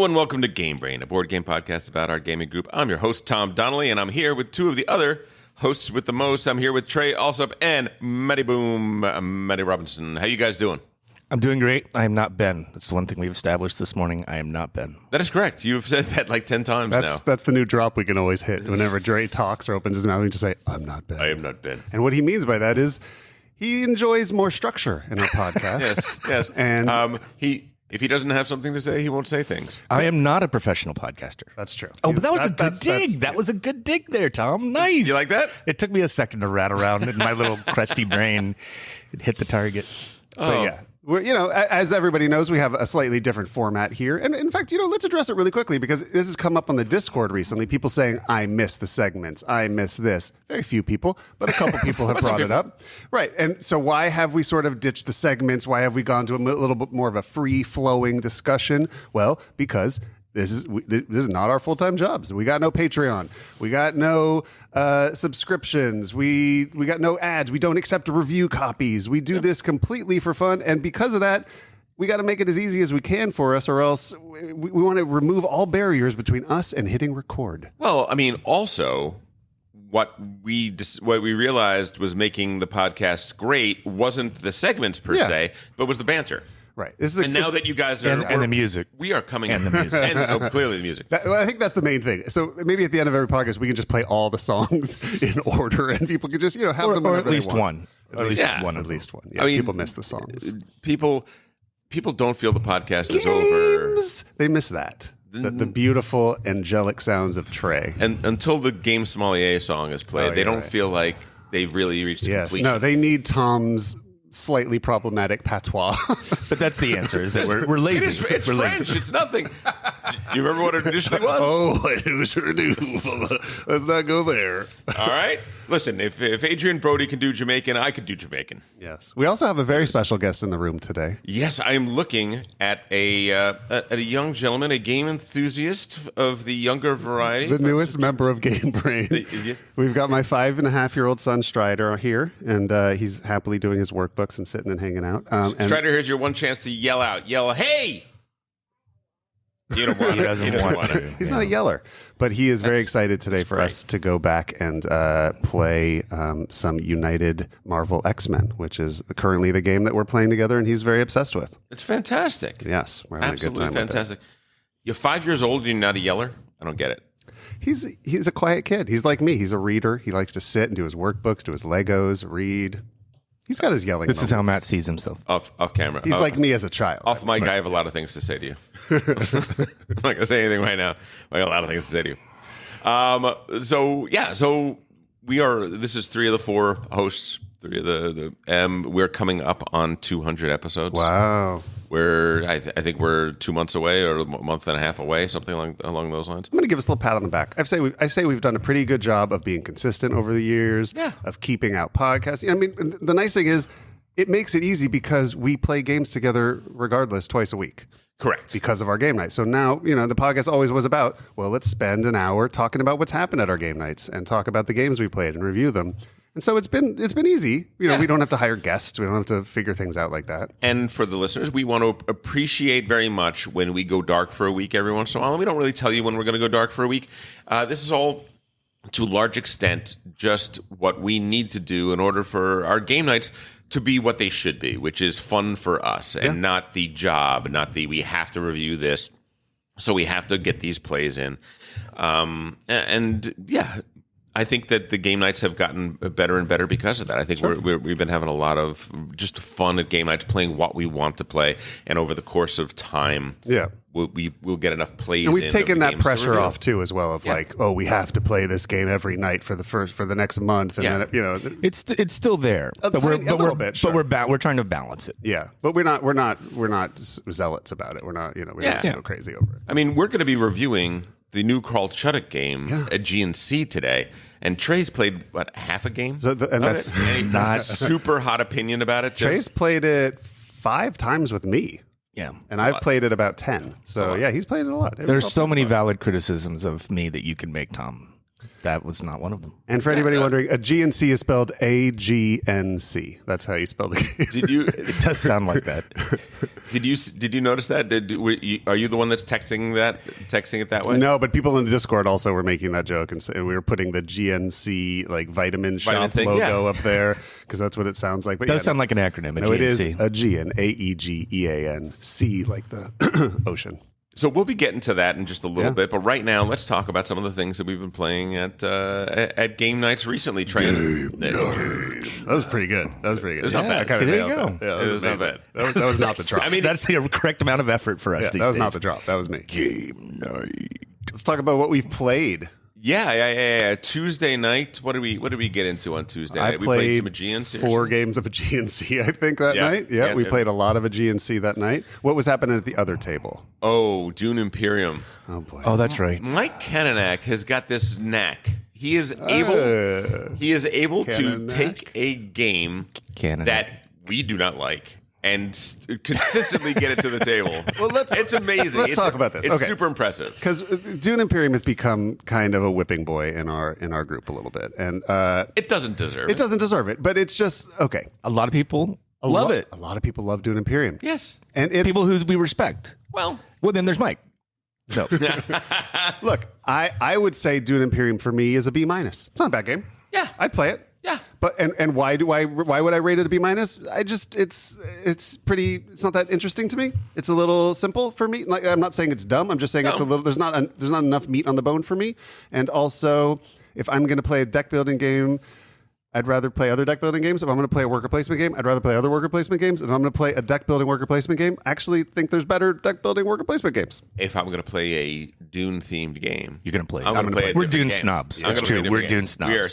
Hello and welcome to Game Brain, a board game podcast about our gaming group. I'm your host, Tom Donnelly, and I'm here with two of the other hosts with the most. I'm here with Trey Alsop and Matty Boom, Matty Robinson. How you guys doing? I'm doing great. I am not Ben. That's the one thing we've established this morning. I am not Ben. That is correct. You've said that like 10 times now. That's the new drop we can always hit. Whenever Dre talks or opens his mouth, we just say, I'm not Ben. I am not Ben. And what he means by that is he enjoys more structure in our podcast. Yes. And if he doesn't have something to say, he won't say things. I am not a professional podcaster. That's true. Oh, but that was a good dig. That was a good dig there, Tom. Nice. You like that? It took me a second to rat around in my little crusty brain. It hit the target. But yeah. As everybody knows, we have a slightly different format here. And in fact, let's address it really quickly because this has come up on the Discord recently. People saying, I miss the segments. I miss this. Very few people, but a couple people have brought it up. Right. And so why have we sort of ditched the segments? Why have we gone to a little bit more of a free-flowing discussion? Well, because this is not our full-time jobs. We got no Patreon. We got no subscriptions. We got no ads. We don't accept review copies. We do this completely for fun. And because of that, we got to make it as easy as we can for us, or else we want to remove all barriers between us and hitting record. Well, I mean, also, what we realized was making the podcast great wasn't the segments per se, but was the banter. Right. Now that you guys are... And the music. We are coming... And the music. And clearly the music. I think that's the main thing. So maybe at the end of every podcast, we can just play all the songs in order and people can just, have them or at least one. At least one. Yeah, I mean, people miss the songs. People don't feel the podcast is over. They miss that. The beautiful, angelic sounds of Trey. And until the Game Sommelier song is played, they don't feel like they've really reached completion. No, they need Tom's slightly problematic patois. But that's the answer, is that we're lazy. It's we're French. lazy. It's nothing. Do you remember what it initially was? Oh, I sure do. Let's not go there. All right. Listen, if Adrian Brody can do Jamaican, I could do Jamaican. Yes. We also have a very special guest in the room today. Yes, I am looking at a young gentleman, a game enthusiast of the younger variety. The newest member of Game Brain. We've got my 5.5-year-old son, Strider, here, and he's happily doing his workbooks and sitting and hanging out. Strider, here's your one chance to yell out. Yell, hey! You don't want He doesn't want to. He's not a yeller, but he is very excited today for us to go back and play some United Marvel X-Men, which is currently the game that we're playing together, and he's very obsessed with. It's fantastic. Yes, we're having absolutely a good time fantastic. You're 5 years old and you're not a yeller? I don't get it. He's a quiet kid. He's like me. He's a reader. He likes to sit and do his workbooks, do his Legos, read. He's got his yelling This moments. is how Matt sees himself. Off camera. He's like me as a child. Off mic, I have a lot of things to say to you. I'm not going to say anything right now. I got a lot of things to say to you. So we are, this is 3 of the 4 hosts, 3 of the we're coming up on 200 episodes. Wow. I think we're 2 months away or a month and a half away, something along those lines. I'm going to give us a little pat on the back. I say we've done a pretty good job of being consistent over the years, of keeping out podcasts. I mean, the nice thing is it makes it easy because we play games together regardless twice a week. Correct. Because of our game night. So now, the podcast always was about, well, let's spend an hour talking about what's happened at our game nights and talk about the games we played and review them. And so it's been easy. We don't have to hire guests. We don't have to figure things out like that. And for the listeners, we want to appreciate very much when we go dark for a week every once in a while. And we don't really tell you when we're going to go dark for a week. This is all, to a large extent, just what we need to do in order for our game nights to be what they should be, which is fun for us and not the job, not the we have to review this, so we have to get these plays in. I think that the game nights have gotten better and better because of that. I think we've been having a lot of just fun at game nights, playing what we want to play, and over the course of time, we'll get enough plays. And we've taken that pressure off too, as well. Of like, oh, we have to play this game every night for the next month, and then it's still there, but we're trying to balance it. Yeah, but we're not zealots about it. We're not we don't go crazy over it. I mean, we're going to be reviewing the new Carl Chuddick game, Aegean Sea, today. And Trey's played, half a game? That's not super hot opinion about it. Trey's played it 5 times with me. Yeah. And I've played it about 10. So, he's played it a lot. There's so many valid criticisms of me that you can make, Tom. That was not one of them. And for anybody wondering, Aegean Sea is spelled Aegean. That's how you spell the game. Did you? It does sound like that. Did you notice that? Are you the one that's texting it that way? No, but people in the Discord also were making that joke, and we were putting the GNC like vitamin shop thing, logo up there because that's what it sounds like. But It does sound like an acronym. no, it is GNC. Aegean, Aegean, Sea like the ocean. So we'll be getting to that in just a little bit, but right now let's talk about some of the things that we've been playing at game nights recently. That was pretty good. It was not bad. I kinda See, there you nailed go. that. Yeah, It was not amazing. bad. That was not the drop. I mean, That's the correct amount of effort for us yeah, these that was days. not the drop. That was me. Game night. Let's talk about what we've played. yeah. Tuesday night. What did we get into on Tuesday night? We played some Aegean. 4 games of Aegean Sea, I think, that Yeah. night. Yeah, We yeah. played a lot of Aegean Sea that night. What was happening at the other table? Oh, Dune Imperium. Oh, boy. Oh, that's right. Mike Kananak has got this knack. He is able to Kananak. take a game Kananak. that we do not like and consistently get it to the table. Well, it's amazing. let's talk about this. It's Okay. super impressive. Because Dune Imperium has become kind of a whipping boy in our group a little bit. And It doesn't deserve it doesn't deserve it, but it's just, okay. A lot of people love it. A lot of people love Dune Imperium. Yes. And it's, People who we respect. Well, Well, then there's Mike. No. look, I would say Dune Imperium for me is a B minus. It's not a bad game. Yeah. I'd play it. Yeah. But and why would I rate it a B minus? It's not that interesting to me. It's a little simple for me. Like, I'm not saying it's dumb. I'm just saying it's a little there's not enough meat on the bone for me. And also, if I'm going to play a deck building game, I'd rather play other deck building games. If I'm going to play a worker placement game, I'd rather play other worker placement games. And if I'm going to play a deck building worker placement game, I actually think there's better deck building worker placement games. if I'm going to play a Dune themed game, You're going to play it. I'm going to play a We're different Dune game. snobs. I'm It's gonna play true. different We're Dune games. snobs. We are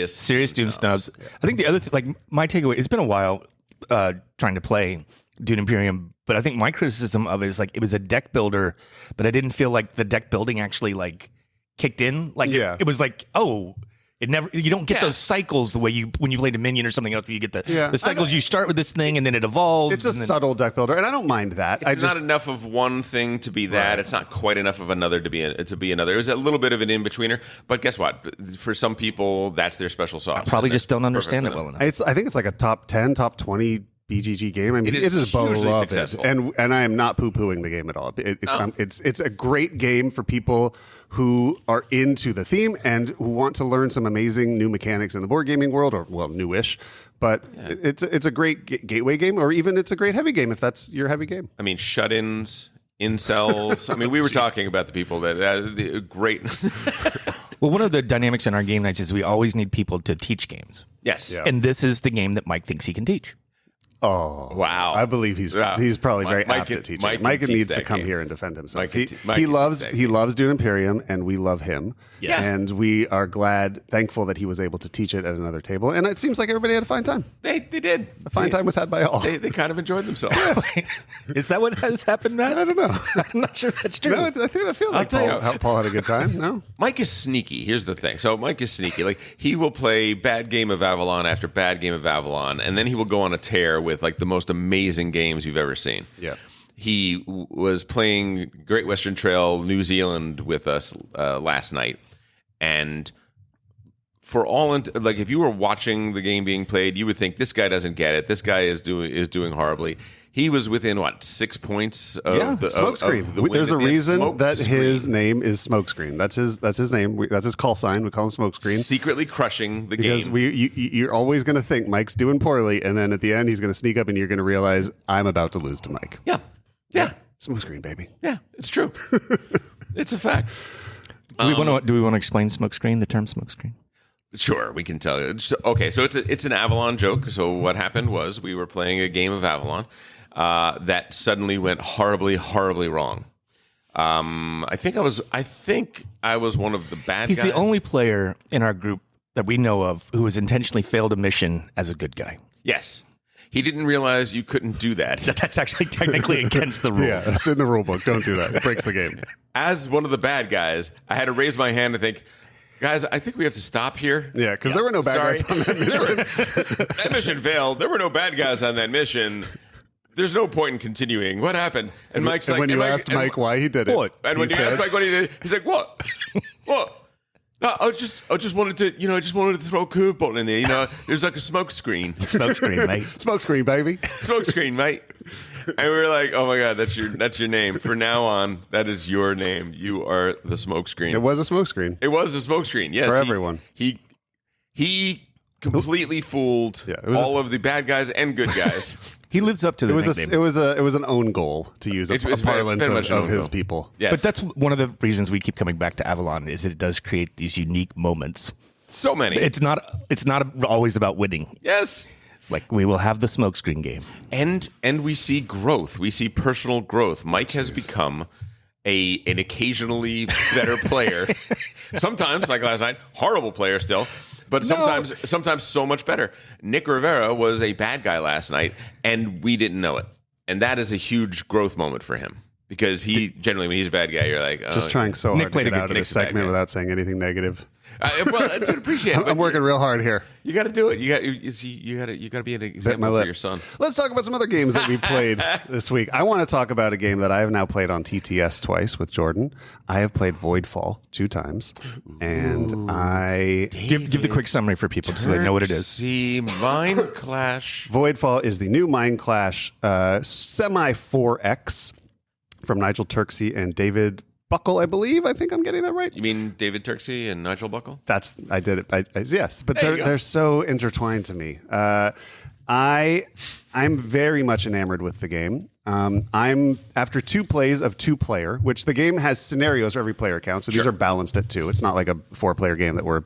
serious Dune snubs. I think the other thing, like my takeaway, it's been a while trying to play Dune Imperium, but I think my criticism of it is like it was a deck builder, but I didn't feel like the deck building actually like kicked in. Like Yeah. it was like, oh, you don't get those cycles the way when you play Dominion or something else where you get the cycles. You start with this thing and then it evolves. It's a and then, subtle deck builder, and I don't mind that. It's not enough of one thing to be that. Right. It's not quite enough of another to be another. It was a little bit of an in-betweener. But guess what? For some people, that's their special sauce. probably And just don't that's understand it perfect for well them. enough. I think it's like a top 10, top 20 BGG game. I mean, It is hugely beloved, successful. and I am not poo-pooing the game at all. It's a great game for people who are into the theme and who want to learn some amazing new mechanics in the board gaming world, or well, newish. But it's a great gateway game, or even it's a great heavy game if that's your heavy game. I mean, shut-ins, incels. I mean, we were talking about the people that great. Well, one of the dynamics in our game nights is we always need people to teach games. Yes. Yeah. And this is the game that Mike thinks he can teach. Oh Wow. I believe he's Wow. probably very Mike apt can- at teaching. Mike can Mike teach needs to that come game. here and defend himself. Mike can He, te- Mike he can loves teach that he game. loves Dune Imperium, and we love him. Yeah. And we are thankful that he was able to teach it at another table. And it seems like everybody had a fine time. They did. A fine time was had by all. They kind of enjoyed themselves. Is that what has happened, Matt? I don't know. I'm not sure that's true. No, I feel like tell you. Paul had a good time. No, Mike is sneaky. Here's the thing. So Mike is sneaky. Like, he will play bad game of Avalon after bad game of Avalon, and then he will go on a tear with like the most amazing games you've ever seen. Yeah. He was playing Great Western Trail New Zealand with us last night, and for all like if you were watching the game being played, you would think this guy doesn't get it. This guy is doing horribly. He was within 6 points of the Smokescreen. the win. There's a Yeah, reason that his Smokescreen. name is Smokescreen. That's his name. That's his call sign. We call him Smokescreen. Secretly crushing the Because game. you're always going to think Mike's doing poorly, and then at the end he's going to sneak up, and you're going to realize I'm about to lose to Mike. Yeah. Smokescreen, baby. Yeah, it's true. It's a fact. Do we want to explain smokescreen, the term smokescreen? Sure, we can tell you. Okay, so it's an Avalon joke. So what happened was we were playing a game of Avalon that suddenly went horribly, horribly wrong. I think I was one of the bad He's guys. the only player in our group that we know of who has intentionally failed a mission as a good guy. Yes. He didn't realize you couldn't do that. That's actually technically against the rules. Yeah, it's in the rule book. Don't do that. It breaks the game. As one of the bad guys, I had to raise my hand and think, guys, I think we have to stop here. Yeah, because there were no bad Sorry. guys on that mission. That mission failed. There were no bad guys on that mission. There's no point in continuing. What happened? And Mike's And like, when you asked Mike why he did it, What? And when he you asked said, Mike what he did, he's like, what? What? I just wanted to, throw a curveball in there. There's like a smoke screen. Smoke screen, mate. Smoke screen, baby. Smoke screen, mate. And we were like, oh my God, that's your name. From now on, that is your name. You are the smoke screen. It was a smoke screen. It was a smoke screen, yes. For everyone. He completely fooled all of the bad guys and good guys. He lives up to the nickname. It was an own goal, to use a parlance of his people. Yes. But that's one of the reasons we keep coming back to Avalon is that it does create these unique moments. So many. It's not always about winning. Yes. It's like we will have the smokescreen game. And we see growth. We see personal growth. Mike has become an occasionally better player. Sometimes, like last night, horrible player still. But sometimes so much better. Nick Rivera was a bad guy last night, and we didn't know it. And that is a huge growth moment for him. Because he generally, when he's a bad guy, you're like, just trying so hard to get out of this segment without saying anything negative. Well, I do appreciate it. I'm working real hard here. You got to do it. You got to be an example for your son. Let's talk about some other games that we played this week. I want to talk about a game that I have now played on TTS twice with Jordan. I have played Voidfall 2 times, and I give the quick summary for people so they know what it is. See, Mind Clash. Voidfall is the new Mind Clash semi 4X from Nigel Turksey and David Buckle, I believe. I think I'm getting that right. You mean David Turksey and Nigel Buckle? I did it. Yes, but they're so intertwined to me. I'm very much enamored with the game. I'm after 2 plays of 2-player, which the game has scenarios for every player count. So these are balanced at 2. It's not like a 4-player game that we're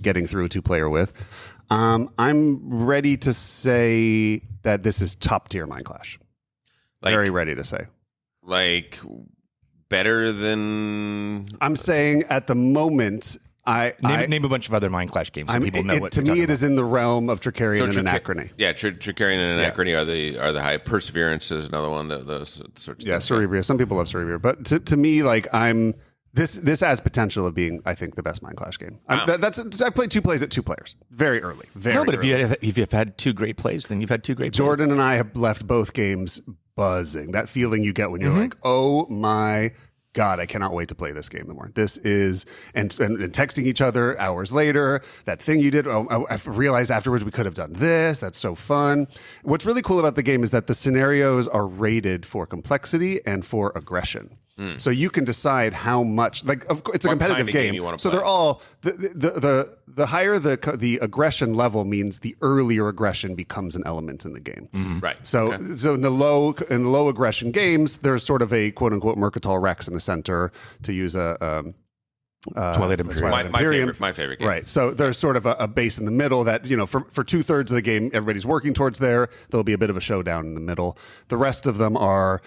getting through a 2-player with. I'm ready to say that this is top tier Mind Clash. Very ready to say. Like better than I'm saying at the moment. Name a bunch of other Mind Clash games so people know what. To me, it is in the realm of Tricarion and Anachrony. Yeah, Tricarion and Anachrony are the high. Perseverance is another one. Those sorts. Yeah, Cerebria. Some people love Cerebria, but to me, like this has potential of being, I think, the best Mind Clash game. Wow. I played 2 plays at 2 players, very early. But if you've had 2 great plays, then you've had 2 great plays. Jordan and I have left both games buzzing. That feeling you get when you're like, oh my God, I cannot wait to play this game more. This is, and texting each other hours later, that thing you did, I realized afterwards we could have done this. That's so fun. What's really cool about the game is that the scenarios are rated for complexity and for aggression. So you can decide how much, like, of course, it's a competitive game. You want to so play. they're all the higher the aggression level means the earlier aggression becomes an element in the game. Right. So in the low aggression games, there's sort of a quote unquote Mercantile Rex in the center, to use a Twilight Imperium. My favorite game. Right. So there's sort of a base in the middle that, for 2/3 of the game, everybody's working towards there. There'll be a bit of a showdown in the middle. The rest of them are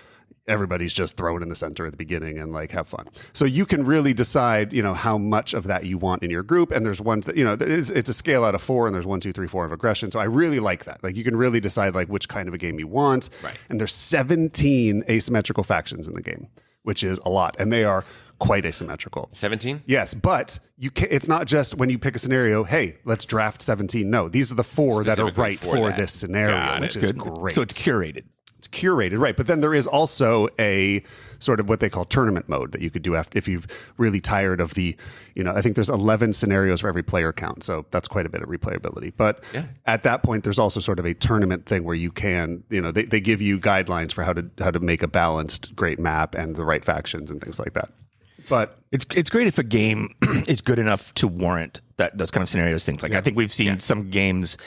everybody's just thrown in the center at the beginning and like have fun. So you can really decide, how much of that you want in your group. And there's ones that, it's a scale out of 4 and there's 1, 2, 3, 4 of aggression. So I really like that. Like you can really decide like which kind of a game you want. Right. And there's 17 asymmetrical factions in the game, which is a lot. And they are quite asymmetrical. 17? Yes, but it's not just when you pick a scenario, hey, let's draft 17. No, these are the 4 that are right for this scenario, which is great. So it's curated. It's curated, right. But then there is also a sort of what they call tournament mode that you could do if you've really tired of the, I think there's 11 scenarios for every player count. So that's quite a bit of replayability. But at that point, there's also sort of a tournament thing where you can, they give you guidelines for how to make a balanced, great map and the right factions and things like that. But it's great if a game is good enough to warrant those kind of scenarios, things like I think we've seen some games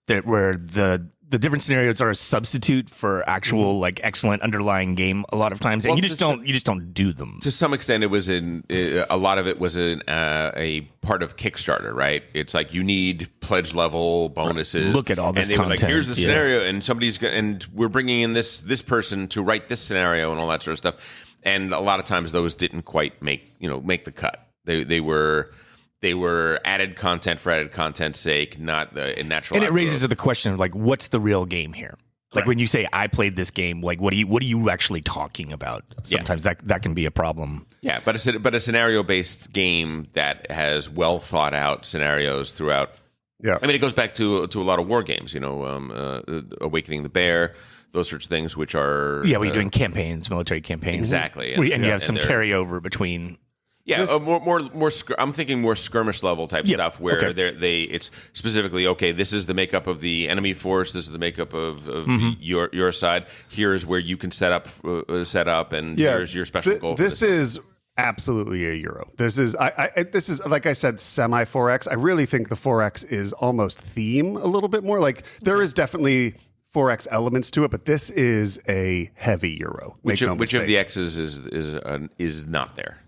where the different scenarios are a substitute for actual like excellent underlying game a lot of times, and you just don't do them. To some extent, it was a lot of it was a part of Kickstarter, right? It's like you need pledge level bonuses. Look at all this and they content. Were like, here's the scenario, and and we're bringing in this person to write this scenario and all that sort of stuff. And a lot of times those didn't quite make the cut. They were added content for added content's sake, not the natural. And it raises the question of like, what's the real game here? Like when you say I played this game, like what are you actually talking about? Sometimes that can be a problem. Yeah, but a scenario based game that has well thought out scenarios throughout. Yeah, I mean it goes back to a lot of war games. Awakening the Bear. Those sorts of things, which are where you're doing campaigns, military campaigns, exactly, and you have some carryover between. Yeah, I'm thinking more skirmish level type stuff where it's specifically okay. This is the makeup of the enemy force. This is the makeup of your side. Here is where you can set up, and here's your special goal. This is absolutely a Euro. This is this is, like I said, semi 4X. I really think the 4X is almost theme a little bit more. Like there is definitely 4X elements to it, but this is a heavy Euro. Which of the X's is not there?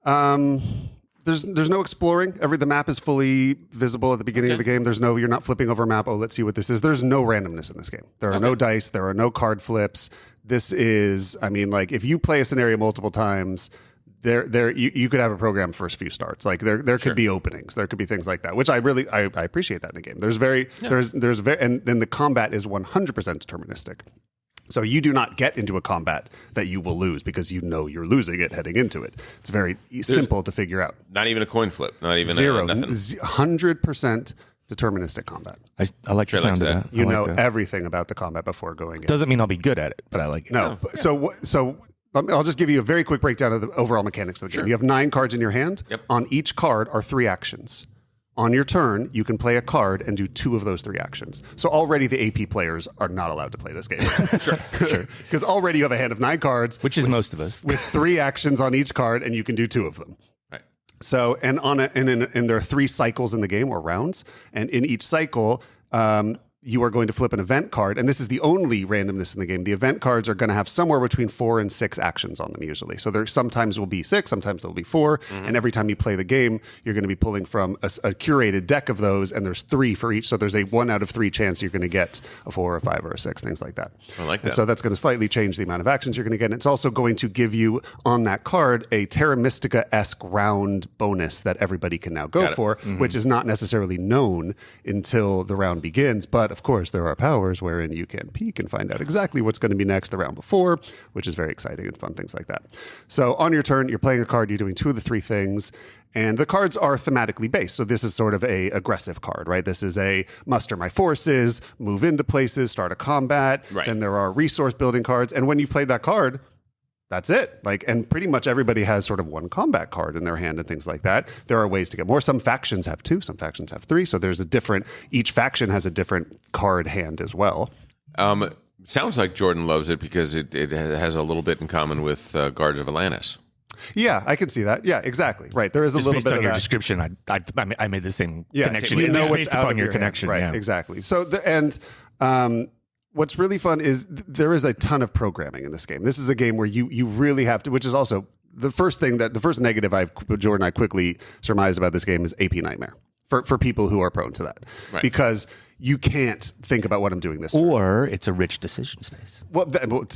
There's no exploring. The map is fully visible at the beginning of the game. You're not flipping over a map. Oh, let's see what this is. There's no randomness in this game. There are no dice. There are no card flips. This is, like if you play a scenario multiple times, you could have a program first few starts. Like there could be openings. There could be things like that, which I appreciate that in a game. There's and then the combat is 100% deterministic. So you do not get into a combat that you will lose because you know you're losing it heading into it. It's very simple to figure out. Not even a coin flip. Not even nothing. 100% deterministic combat. I like the sound of that. You know everything about the combat before going in. Doesn't mean I'll be good at it, but I like it. No. So I'll just give you a very quick breakdown of the overall mechanics of the game. You have 9 cards in your hand. Yep. On each card are 3 actions. On your turn, you can play a card and do 2 of those 3 actions. So already the AP players are not allowed to play this game. Sure. Because already you have a hand of 9 cards. Which is most of us. With 3 actions on each card, and you can do 2 of them. Right. So, and there are 3 cycles in the game, or rounds. And in each cycle, you are going to flip an event card, and this is the only randomness in the game. The event cards are going to have somewhere between 4 and 6 actions on them usually. So there sometimes will be 6, sometimes there will be 4, and every time you play the game, you're going to be pulling from a curated deck of those, and there's 3 for each. So there's a 1 out of 3 chance you're going to get a 4 or 5 or a 6, things like that. I like that. And so that's going to slightly change the amount of actions you're going to get. And it's also going to give you on that card a Terra Mystica-esque round bonus that everybody can now go for, which is not necessarily known until the round begins, but of course, there are powers wherein you can peek and find out exactly what's going to be next the round before, which is very exciting and fun, things like that. So on your turn, you're playing a card, you're doing 2 of the 3 things, and the cards are thematically based. So this is sort of a aggressive card, right? This is a muster my forces, move into places, start a combat. Right. Then there are resource building cards. And when you've played that card, that's it. And pretty much everybody has sort of 1 combat card in their hand and things like that. There are ways to get more. Some factions have 2, some factions have 3. So there's each faction has a different card hand as well. Sounds like Jordan loves it because it has a little bit in common with Guards of Atlantis. Yeah, I can see that. Yeah, exactly. Right. There is a little based bit on of your that. description. I made the same connection. You know It's what's based out upon of your your connection. hand. Right, yeah. exactly. So, what's really fun is there is a ton of programming in this game. This is a game where you really have to, which is also the first negative Jordan and I quickly surmised about this game is AP Nightmare for people who are prone to that. Right. Because you can't think about what I'm doing this Or it's a rich decision space. Well,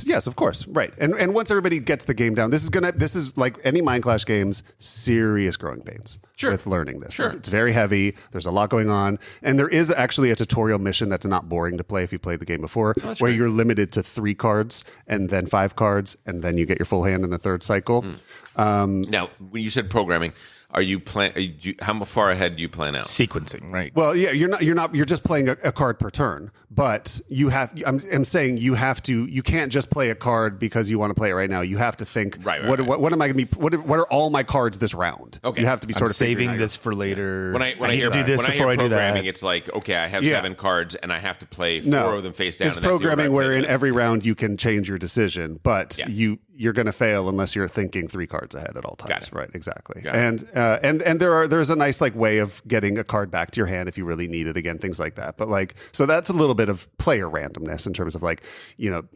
yes, of course, right. And once everybody gets the game down, this is like any Mind Clash games, serious growing pains with learning this. Sure. It's very heavy. There's a lot going on, and there is actually a tutorial mission that's not boring to play if you played the game before, where you're limited to 3 cards and then 5 cards, and then you get your full hand in the 3rd cycle. Now, when you said programming, how far ahead do you plan out? Sequencing, right? Well, yeah, you're just playing a card per turn, but I'm saying you can't just play a card because you want to play it right now. You have to think, what am I going to be, what are all my cards this round? Okay. You have to be sort of saving this for later. When I hear do this before I do programming, that. it's like, okay, I have 7 cards and I have to play 4 of them face down. It's and that's the programming order I play wherein them. every round you can change your decision, but you're going to fail unless you're thinking 3 cards ahead at all times. Got it. Right, exactly. Got it. And there's a nice way of getting a card back to your hand if you really need it again, things like that. But so that's a little bit of player randomness in terms of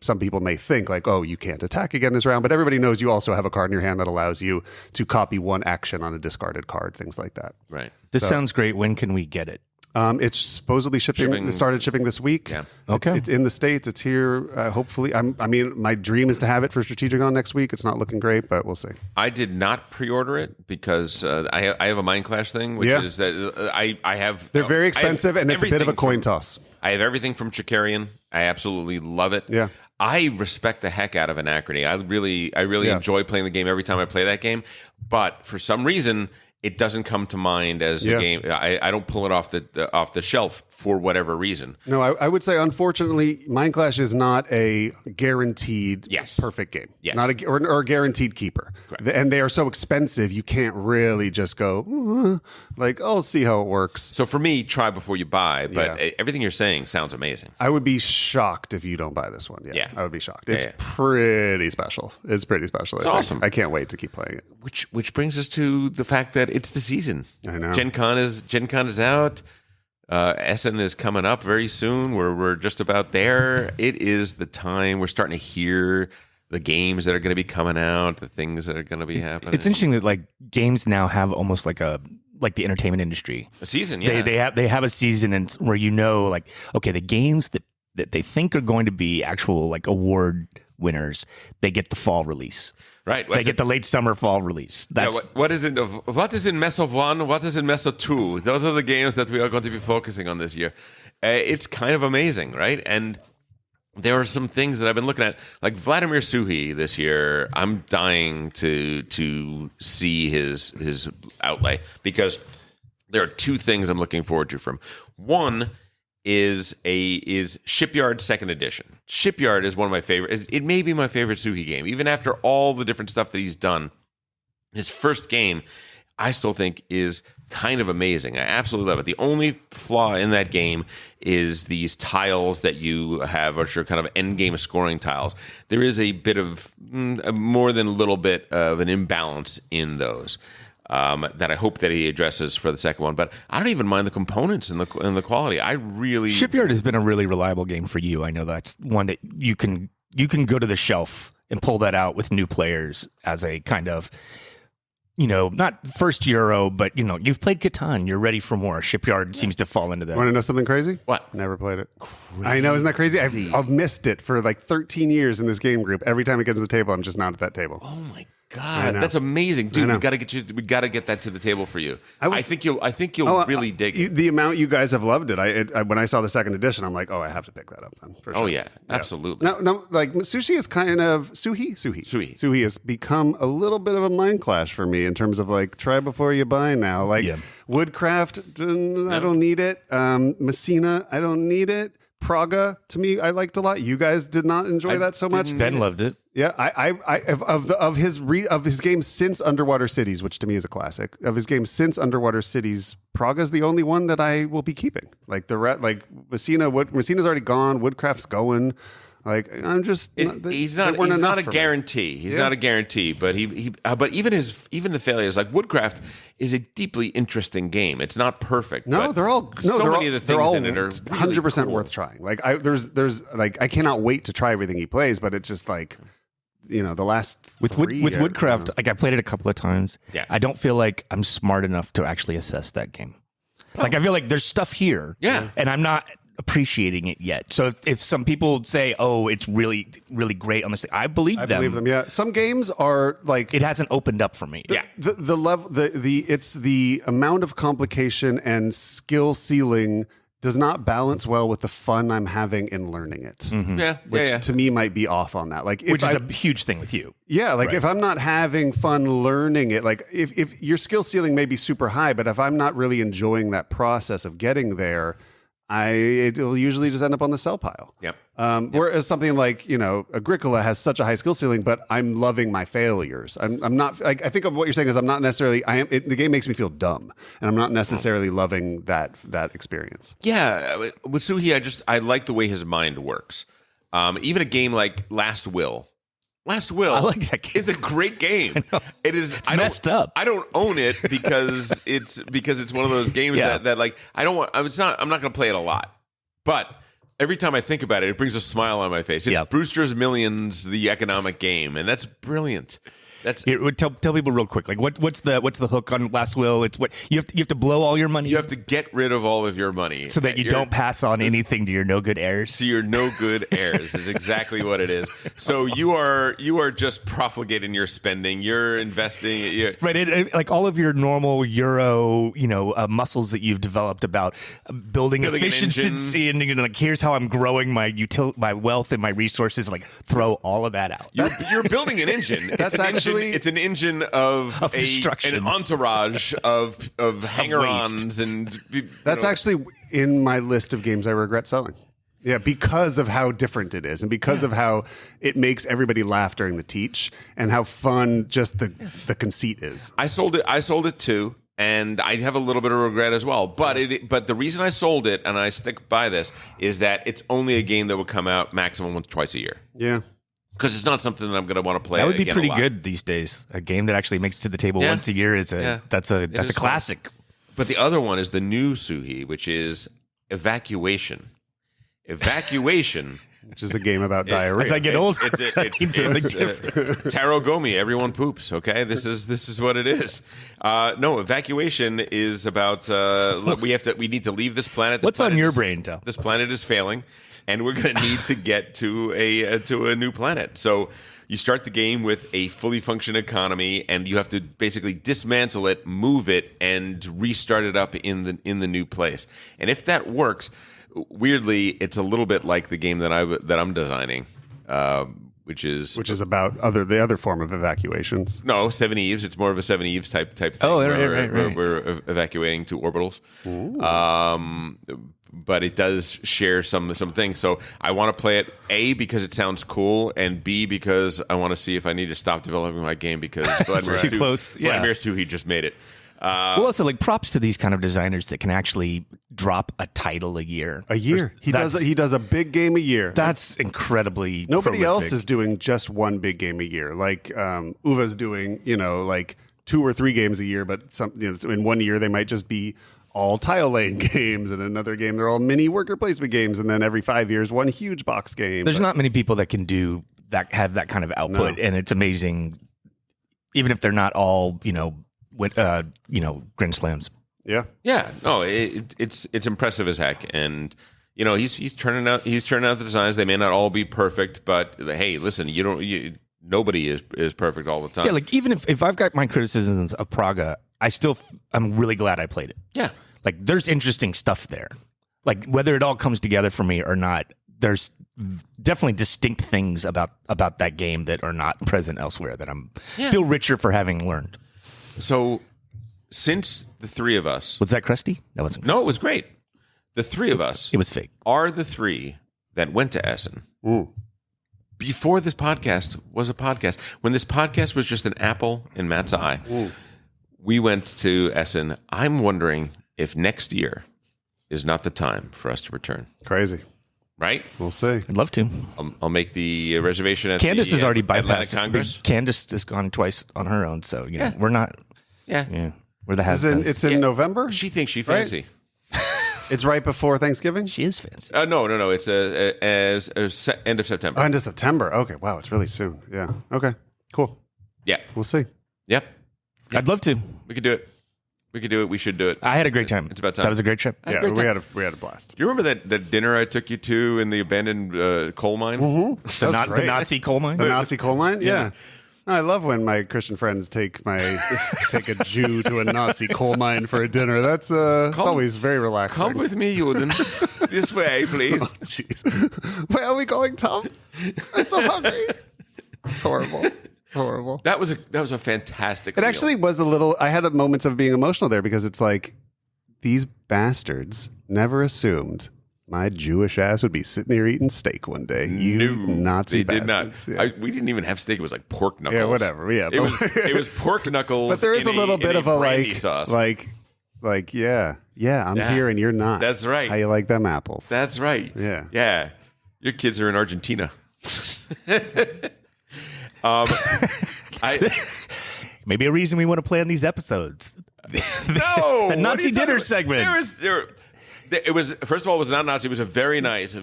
some people may think oh, you can't attack again this round, but everybody knows you also have a card in your hand that allows you to copy 1 action on a discarded card, things like that. Right. This sounds great. When can we get it? It's supposedly shipping. It started shipping this week. Yeah. Okay. It's in the States. It's here. Hopefully, my dream is to have it for Strategicon next week. It's not looking great, but we'll see. I did not pre-order it because I have a Mind Clash thing, which is that I have. They're very expensive, and it's a bit of a coin toss. I have everything from Chikarian. I absolutely love it. Yeah. I respect the heck out of Anachrony. I really enjoy playing the game every time I play that game. But for some reason, it doesn't come to mind as a game. I don't pull it off the shelf for whatever reason. No, I would say, unfortunately, Mind Clash is not a guaranteed perfect game. Yes. Not or a guaranteed keeper. Correct. And they are so expensive, you can't really just go, like, I'll see how it works. So for me, try before you buy. But everything you're saying sounds amazing. I would be shocked if you don't buy this one. Yeah. I would be shocked. It's pretty special. It's pretty special. It's awesome. I can't wait to keep playing it. Which brings us to the fact that it's the season. I know. Gen Con is out. Essen is coming up very soon. We're just about there. It is the time. We're starting to hear the games that are going to be coming out, the things that are going to be happening. It's interesting that like games now have almost like the entertainment industry. A season, yeah. They have a season and where like, okay, the games that they think are going to be actual like award winners, they get the fall release. Right. They get the late summer fall release. That's what is in Meso 1? What is in Meso 2? Those are the games that we are going to be focusing on this year. It's kind of amazing, right? And there are some things that I've been looking at, like Vladimir Suhi this year. I'm dying to see his outlay because there are two things I'm looking forward to from. One is Shipyard Second Edition. Shipyard is one of my favorite. It may be my favorite Suhi game, even after all the different stuff that he's done. His first game, I still think, is kind of amazing. I absolutely love it. The only flaw in that game is these tiles that you have, which are kind of end game scoring tiles. There is a bit of more than a little bit of an imbalance in those. That I hope that he addresses for the second one, but I don't even mind the components and the quality. I really Shipyard has been a really reliable game for you. I know that's one that you can go to the shelf and pull that out with new players as a kind of, not first Euro, but you've played Catan, you're ready for more. Shipyard seems to fall into that. Want to know something crazy? What? Never played it. Crazy. I know, isn't that crazy? I've missed it for like 13 years in this game group. Every time it gets to the table, I'm just not at that table. Oh my God, that's amazing, dude. We got to get that to the table for you. I think you'll really dig it. The amount you guys have loved it. When I saw the second edition, I'm like, I have to pick that up then. For sure. Oh yeah, absolutely. No, like Sushi is kind of Suhi has become a little bit of a mind clash for me in terms of like try before you buy now. Like Woodcraft, I don't need it. Messina, I don't need it. Praga, to me, I liked a lot. You guys did not enjoy that so much. Ben loved it. Yeah, of his games since Underwater Cities, which to me is a classic. Of his games since Underwater Cities, Praga's the only one that I will be keeping. Like Messina's already gone. Woodcraft's going. Like I'm just. He's not a guarantee. He's not a guarantee. But but even the failures, like Woodcraft, is a deeply interesting game. It's not perfect. No, they're all many of the things in it are 100% worth trying. Like there's like I cannot wait to try everything he plays. But it's just like. The last with Woodcraft, like I played it a couple of times. Yeah. I don't feel like I'm smart enough to actually assess that game. Like I feel like there's stuff here, and I'm not appreciating it yet. So if some people say, "Oh, it's really, really great on this thing," I believe them. Yeah, some games are like it hasn't opened up for me. The level, it's the amount of complication and skill ceiling does not balance well with the fun I'm having in learning it. Mm-hmm. Which to me might be off on that. Like, which is a huge thing with you. Yeah, like if I'm not having fun learning it, like if your skill ceiling may be super high, but if I'm not really enjoying that process of getting there, it will usually just end up on the sell pile. Yep. Whereas something like Agricola has such a high skill ceiling, but I'm loving my failures. I'm not like I think of what you're saying is I'm not necessarily the game makes me feel dumb, and I'm not necessarily loving that experience. Yeah, with Suhi, I like the way his mind works. Even a game like Last Will. I like that game. Is a great game. It is. It's messed up. I don't own it because it's one of those games that like I don't want. I'm not going to play it a lot, but every time I think about it, it brings a smile on my face. It's Brewster's Millions, the economic game, and that's brilliant. Here, tell people real quick. Like what's the hook on Last Will? It's what you have to blow all your money. You have to get rid of all of your money so that you don't pass on anything to your no good heirs. To your no good heirs is exactly what it is. So you are just profligating your spending. You're investing. Right, like all of your normal Euro, muscles that you've developed about building efficiency and like here's how I'm growing my wealth and my resources. Like throw all of that out. You're building an engine. That's actually actually it's an engine of, destruction. an entourage of hanger-ons and. That's actually in my list of games I regret selling. Yeah, because of how different it is, and because of how it makes everybody laugh during the teach, and how fun just the conceit is. I sold it too, and I have a little bit of regret as well. But the reason I sold it, and I stick by this, is that it's only a game that would come out maximum once, twice a year. Yeah. Because it's not something that I'm going to want to play. That would be again pretty a lot. good these days. A game that actually makes it to the table once a year is that's a classic. But the other one is the new Suhi, which is Evacuation. Evacuation, which is a game about diarrhea. As I get older, it's Taro Gomi. Everyone poops. Okay, this is what it is. No, Evacuation is about we need to leave this planet. What's on your brain, Tal? This planet is failing, and we're going to need to get to a new planet. So you start the game with a fully functioning economy, and you have to basically dismantle it, move it, and restart it up in the new place. And if that works. Weirdly, it's a little bit like the game that I'm designing, which is about the other form of evacuations. No, Seven Eves. It's more of a Seven Eves type thing. Oh, right. We're evacuating to orbitals, but it does share some things. So I want to play it A because it sounds cool, and B because I want to see if I need to stop developing my game because Vladimir Suhi just made it. Well, also like props to these kind of designers that can actually drop a title a year. He does a big game a year. That's incredibly nobody prolific. else is doing just one big game a year. Like Uva's doing, like 2 or 3 games a year, but in 1 year they might just be all tile laying games, and another game they're all mini worker placement games, and then every 5 years one huge box game. There's not many people that can do that, have that kind of output, and it's amazing. Even if they're not all, Grand Slams. Yeah. No, it's impressive as heck, and he's turning out the designs. They may not all be perfect, but hey, listen, nobody is perfect all the time. Yeah, like even if I've got my criticisms of Praga, I'm really glad I played it. Yeah, like there's interesting stuff there. Like whether it all comes together for me or not, there's definitely distinct things about that game that are not present elsewhere that feel richer for having learned. So, since the three of us... Was that crusty? That wasn't crusty. No, it was great. The three of us... It was fake. ...are the three that went to Essen. Ooh. Before this podcast was a podcast. When this podcast was just an apple in Matt's eye, we went to Essen. I'm wondering if next year is not the time for us to return. Crazy. Right? We'll see. I'd love to. I'll make the reservation at Candace has already Atlantic bypassed Congress. Candace has gone twice on her own, so we're not. Yeah. We're the has-beens. It's in November. She thinks she's fancy. It's right before Thanksgiving. She is fancy. No. It's end of September. End of September. Okay. Wow. It's really soon. Yeah. Okay. Cool. Yeah. We'll see. Yep. I'd love to. We could do it. We should do it. I had a great time. It's about time. That was a great trip. Yeah, we had a blast. Do you remember that dinner I took you to in the abandoned coal mine? Mm-hmm. The Nazi coal mine? The Nazi coal mine? Yeah. I love when my Christian friends take a Jew to a Nazi coal mine for a dinner. That's it's always very relaxing. Come with me, Juden. This way, please. Oh, jeez. Where are we going, Tom? I'm so hungry. It's horrible. Horrible. That was a fantastic. It actually was a little. I had moments of being emotional there because it's like these bastards never assumed my Jewish ass would be sitting here eating steak one day. You Nazi bastards. Did not. Yeah. We didn't even have steak. It was like pork knuckles. Yeah, whatever. Yeah, it was pork knuckles. But there is a little bit of a sauce. like yeah, I'm here and you're not. That's right. How you like them apples? That's right. Yeah. Your kids are in Argentina. Maybe a reason we want to play on these episodes. No, the Nazi dinner segment. It was, first of all, it was not Nazi. It was a very nice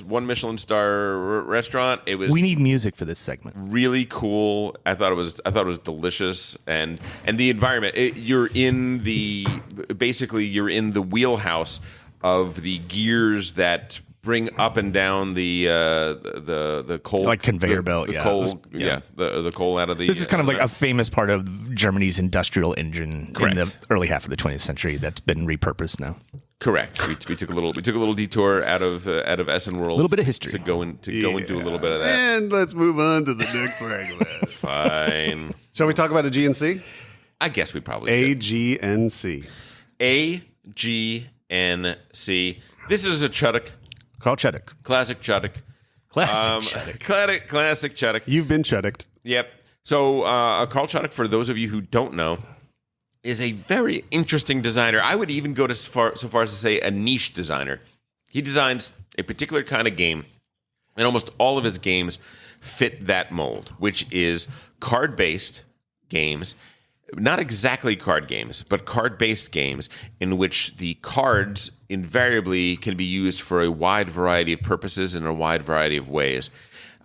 1 Michelin star restaurant. It was. We need music for this segment. Really cool. I thought it was delicious, and the environment. You're in the wheelhouse of the gears that bring up and down the coal, like conveyor belt, the coal, the coal out of the. This is kind of like a famous part of Germany's industrial engine in the early half of the 20th century that's been repurposed now. Correct. We took a little detour out of Essen World. A little bit of history. to go and do a little bit of that. And let's move on to the next segment. Fine. Shall we talk about Aegean Sea? I guess we probably should. Aegean Sea. AGNC. This is a Chuddock. Carl Chuddock. Classic Chuddock. Classic Chuddock. Classic Chuddock. You've been Chuddocked. Yep. So Carl Chuddock, for those of you who don't know, is a very interesting designer. I would even go so far as to say a niche designer. He designs a particular kind of game, and almost all of his games fit that mold, which is card-based games. Not exactly card games, but card-based games in which the cards invariably can be used for a wide variety of purposes in a wide variety of ways.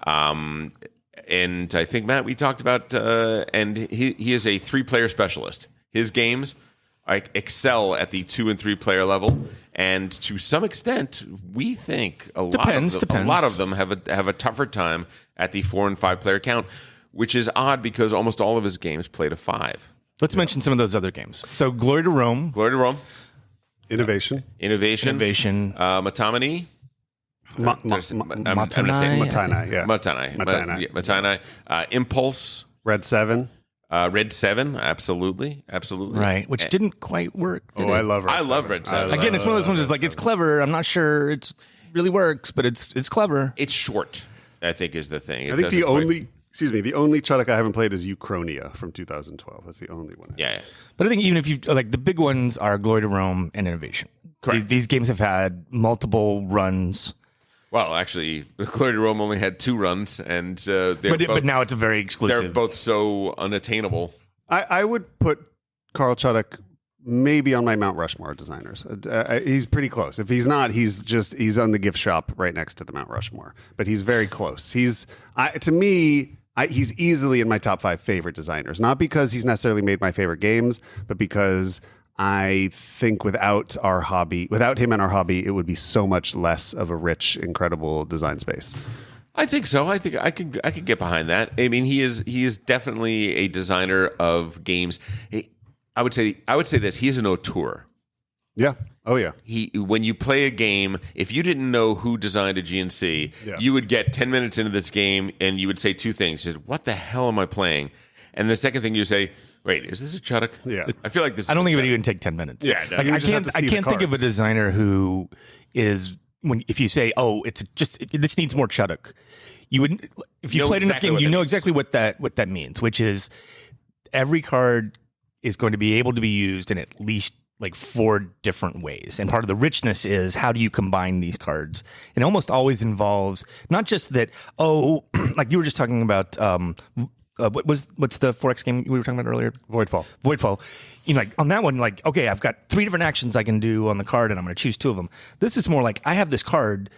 And I think, Matt, we talked about, and he is a 3-player specialist. His games excel at the 2 and 3 player level, and to some extent, we think a lot of them have a tougher time at the 4 and 5 player count, which is odd because almost all of his games play to 5. Let's mention some of those other games. So, Glory to Rome. Innovation. Matamani. Matanai. Impulse. Red 7. Red 7, absolutely. Right, which didn't quite work. Did it? I love Red 7. I love Red 7. Again, it's one of those ones that's like, it's clever. I'm not sure it really works, but it's clever. It's short, I think, is the thing. I think the only Chuddock I haven't played is Uchronia from 2012. That's the only one. Yeah. But I think even if you, like, the big ones are Glory to Rome and Innovation. Correct. These games have had multiple runs. Well, actually, Glory to Rome only had 2 runs, and but now it's a very exclusive. They're both so unattainable. I would put Carl Chuddock maybe on my Mount Rushmore designers. He's pretty close. If he's not, he's on the gift shop right next to the Mount Rushmore. But he's very close. He's easily in my top 5 favorite designers. Not because he's necessarily made my favorite games, but because I think without him and our hobby, it would be so much less of a rich, incredible design space. I think so. I think I could get behind that. I mean, he is definitely a designer of games. I would say this. He is an auteur. Yeah. Oh yeah. When you play a game, if you didn't know who designed Aegean Sea, you would get 10 minutes into this game and you would say 2 things. You said, "What the hell am I playing?" And the second thing you say, "Wait, is this a Chuddock?" Yeah. I feel like this. I don't think it would even take 10 minutes. Yeah. Like, I can't think of a designer who is if you say, "Oh, this needs more Chuddock." You would, if you played enough game, you know exactly what that means, which is every card is going to be able to be used in at least like 4 different ways. And part of the richness is how do you combine these cards? It almost always involves not just that, like you were just talking about, what's the 4X game we were talking about earlier? Voidfall. You know, like on that one, like, okay, I've got 3 different actions I can do on the card and I'm going to choose 2 of them. This is more like I have this card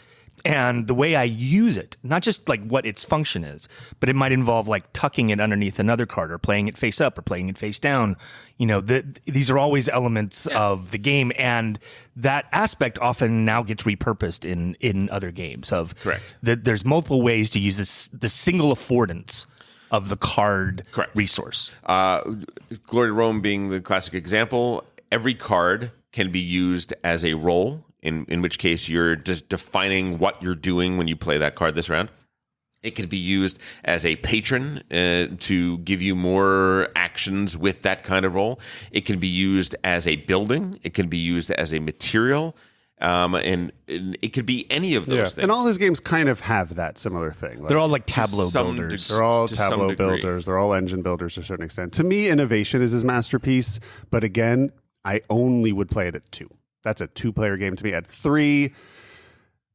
and the way I use it, not just like what its function is, but it might involve like tucking it underneath another card or playing it face up or playing it face down. You know, these are always elements of the game, and that aspect often now gets repurposed in other games. Correct. There's multiple ways to use the single affordance of the card resource. Glory to Rome being the classic example, every card can be used as a role, in which case you're just defining what you're doing when you play that card this round. It can be used as a patron to give you more actions with that kind of role. It can be used as a building. It can be used as a material. And it could be any of those things. And all his games kind of have that similar thing. Like, they're all like tableau builders. They're all tableau builders. They're all engine builders to a certain extent. To me, Innovation is his masterpiece. But again, I only would play it at 2. That's a 2-player game to me. At 3,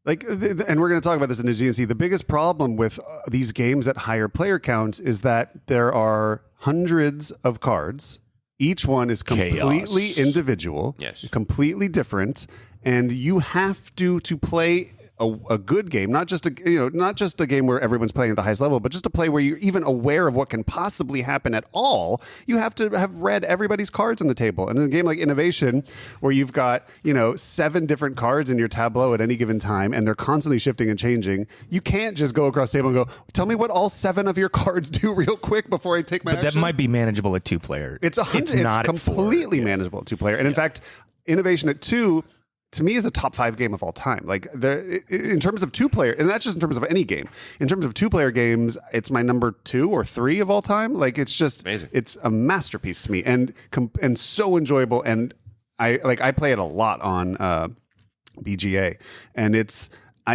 and we're going to talk about this in Aegean Sea. The biggest problem with these games at higher player counts is that there are hundreds of cards. Each one is completely individual, completely different, and you have to play a good game, not just a game where everyone's playing at the highest level, but just a play where you're even aware of what can possibly happen at all. You have to have read everybody's cards on the table. And in a game like Innovation, where you've got 7 different cards in your tableau at any given time, and they're constantly shifting and changing, you can't just go across the table and go, "Tell me what all 7 of your cards do real quick before I take my action." But that might be manageable at 2-player. It's completely manageable at 2-player. And in fact, Innovation at 2. to me is a top 5 game of all time. Like in terms of 2-player, and that's just in terms of any game. In terms of 2-player games, it's my number 2 or 3 of all time. Like it's just amazing. It's a masterpiece to me, and so enjoyable. And I play it a lot on BGA, and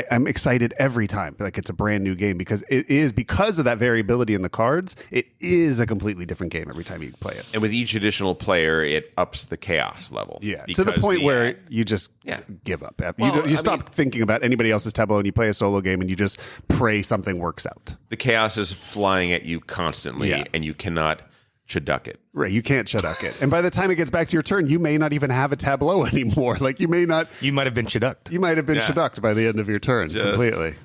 I'm excited every time. Like it's a brand new game because because of that variability in the cards, it is a completely different game every time you play it. And with each additional player, it ups the chaos level. Yeah, to the point where you just give up. You stop thinking about anybody else's tableau and you play a solo game and you just pray something works out. The chaos is flying at you constantly, and you cannot Chaduck it. Right, you can't Chaduck it. And by the time it gets back to your turn, you may not even have a tableau anymore. Like you might have been Chaducked. You might have been Chaducked by the end of your turn completely.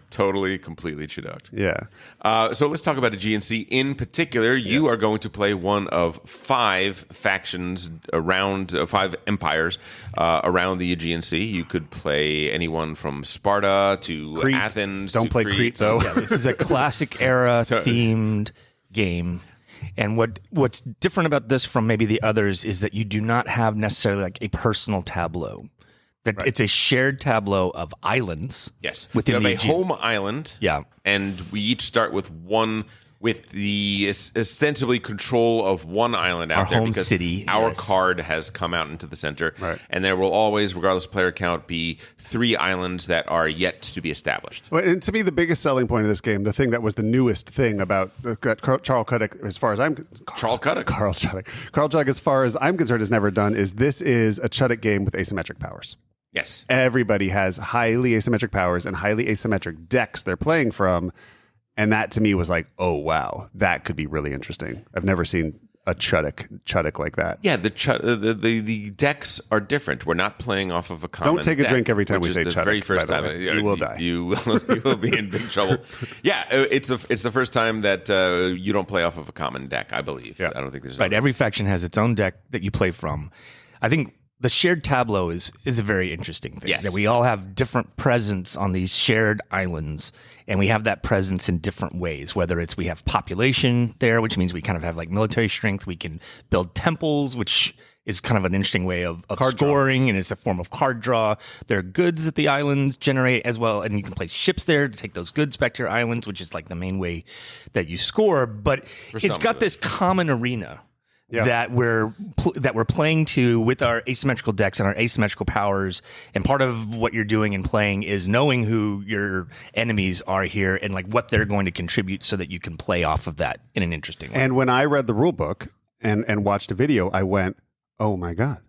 Completely Chaducked. Yeah. So let's talk about Aegean Sea. In particular, you are going to play one of 5 factions around 5 empires around the Aegean Sea. You could play anyone from Sparta to Crete. Athens. Don't play Crete though. Yeah, this is a classic era themed game. And what's different about this from maybe the others is that you do not have necessarily like a personal tableau. That it's a shared tableau of islands. Yes, within you have a home island. Yeah, and we each start with the ostensibly control of one island out our there home because city. Our card has come out into the center, right. And there will always, regardless of player count, be 3 islands that are yet to be established. Well, and to me, the biggest selling point of this game, the thing that was the newest thing about Carl Chuddick, as far as I'm Carl Chuddick, as far as I'm concerned, has never done is this is a Chuddick game with asymmetric powers. Yes, everybody has highly asymmetric powers and highly asymmetric decks they're playing from. And that to me was like, oh, wow, that could be really interesting. I've never seen a Chuddick like that. Yeah, the decks are different. We're not playing off of a common Don't take a deck, drink every time we say the Chuddick. Very first time you will die. You will be in big trouble. Yeah, it's the first time that you don't play off of a common deck. I believe. Yeah. I don't think there's Every faction has its own deck that you play from. I think the shared tableau is a very interesting thing. Yes. That we all have different presence on these shared islands, and we have that presence in different ways. Whether it's we have population there, which means we kind of have like military strength. We can build temples, which is kind of an interesting way of scoring, and it's a form of card draw. There are goods that the islands generate as well, and you can place ships there to take those goods back to your islands, which is like the main way that you score. But it's got this common arena. Yeah. That we're playing to with our asymmetrical decks and our asymmetrical powers, and part of what you're doing and playing is knowing who your enemies are here and like what they're going to contribute, so that you can play off of that in an interesting way. And when I read the rule book and watched a video, I went, "Oh my god,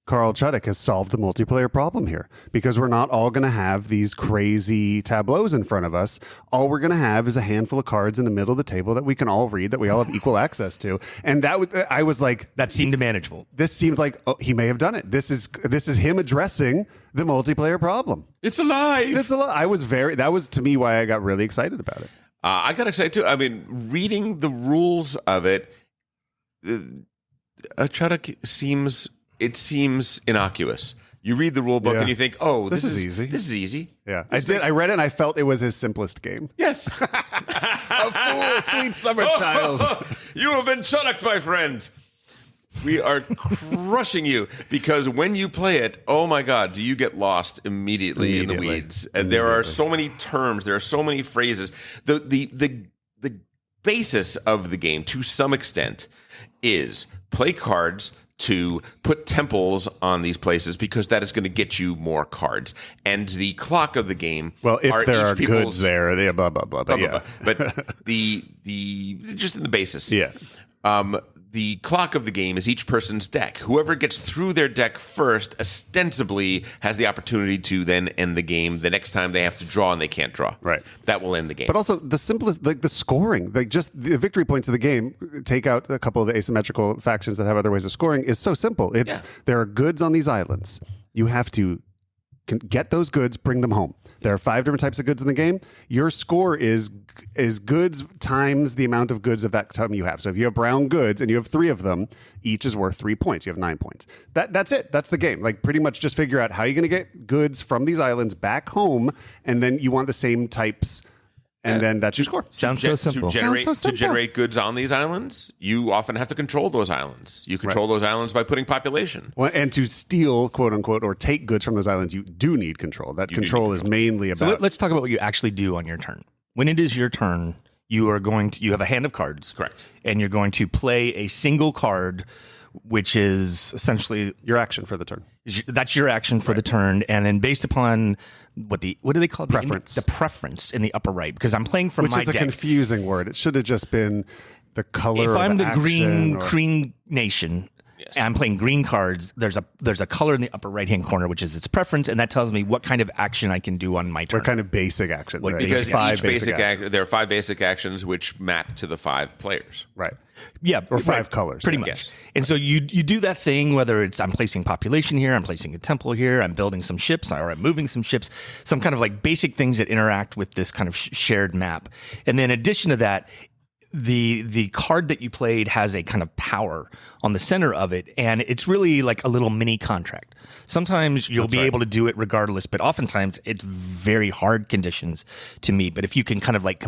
Carl Chuddick has solved the multiplayer problem here, because we're not all going to have these crazy tableaus in front of us. All we're going to have is a handful of cards in the middle of the table that we can all read, that we all have equal access to." And I was like, that seemed manageable. This seemed like he may have done it. This is him addressing the multiplayer problem. It's alive. It's alive. That was to me why I got really excited about it. I got excited too. I mean, reading the rules of it, Chuddick seems innocuous. You read the rule book and you think, "Oh, this is easy. This is easy." Yeah, I read it and I felt it was his simplest game. Yes, a fool, sweet summer child. You have been Chuddicked, my friend. We are crushing you, because when you play it, oh my God, do you get lost immediately in the weeds? And there are so many terms, there are so many phrases. The basis of the game, to some extent, is play cards to put temples on these places, because that is going to get you more cards. And the clock of the game, well, if there are goods there, they blah blah blah. But blah, blah. But the just in the basis, yeah. The clock of the game is each person's deck. Whoever gets through their deck first ostensibly has the opportunity to then end the game the next time they have to draw and they can't draw. Right. That will end the game. But also the simplest, like the scoring, like just the victory points of the game, take out a couple of the asymmetrical factions that have other ways of scoring, is so simple. There are goods on these islands. You have to get those goods, bring them home. There are 5 different types of goods in the game. Your score is goods times the amount of goods of that time you have. So if you have brown goods and you have 3 of them, each is worth 3 points. You have 9 points. That's it. That's the game. Like pretty much just figure out how you're going to get goods from these islands back home, and then you want the same types and then that's your score. Sounds so simple. To generate goods on these islands, you often have to control those islands. You control those islands by putting population. Well, and to steal, quote unquote, or take goods from those islands, you do need control. That control is mainly about. So let's talk about what you actually do on your turn. When it is your turn, you have a hand of cards. Correct. And you're going to play a single card, which is essentially your action for the turn. That's your action for the turn, and then based upon what do they call it? Preference. The preference in the upper right, because I'm playing from my deck. Which is a confusing word. It should have just been the color. If I'm the action green nation. Yes. And I'm playing green cards. There's a color in the upper right hand corner, which is its preference, and that tells me what kind of action I can do on my turn. What kind of basic action? Right? Because there are 5 basic actions which map to the 5 players. Right. Yeah, or 5 colors, pretty much. Yes. And so you do that thing, whether it's I'm placing population here, I'm placing a temple here, I'm building some ships, or I'm moving some ships, some kind of like basic things that interact with this kind of shared map. And then in addition to that, the card that you played has a kind of power on the center of it, and it's really like a little mini contract. Sometimes you'll be able to do it regardless, but oftentimes it's very hard conditions to meet. But if you can kind of like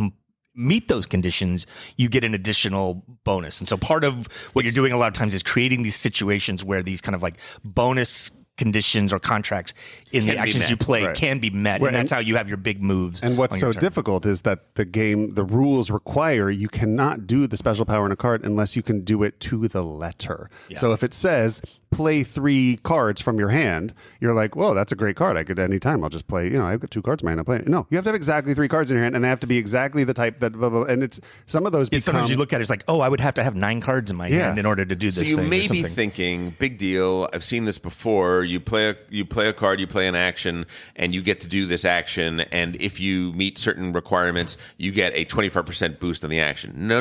meet those conditions, you get an additional bonus. And so part of what you're doing a lot of times is creating these situations where these kind of like bonus conditions or contracts in the actions you play can be met, and that's how you have your big moves. And what's so difficult is that the rules require you cannot do the special power in a card unless you can do it to the letter. Yeah. So if it says play 3 cards from your hand, you're like, whoa, that's a great card. I could any time I'll just play. I've got 2 cards in my hand. I'll play it. No, you have to have exactly 3 cards in your hand, and they have to be exactly the type that. Blah, blah, and it's some of those. Sometimes you look at it, it's like, oh, I would have to have 9 cards in my hand in order to do this. So you may be thinking, big deal. I've seen this before. You play a card, you play an action, and you get to do this action. And if you meet certain requirements, you get a 25% boost on the action. No.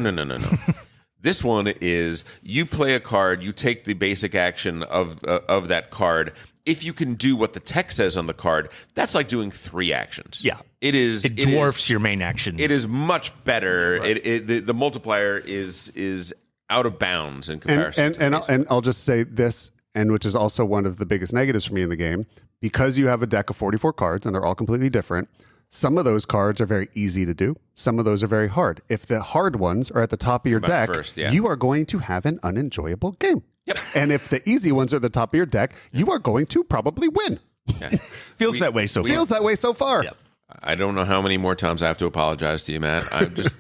This one is you play a card, you take the basic action of that card. If you can do what the text says on the card, that's like doing 3 actions. Yeah, it dwarfs your main action. It is much better. Right. The multiplier is out of bounds in comparison. And I'll just say this, and which is also one of the biggest negatives for me in the game, because you have a deck of 44 cards and they're all completely different. Some of those cards are very easy to do. Some of those are very hard. If the hard ones are at the top of your deck, you are going to have an unenjoyable game. Yep. And if the easy ones are at the top of your deck, you are going to probably win. Yeah. Feels that way so far. Yep. I don't know how many more times I have to apologize to you, Matt. I'm just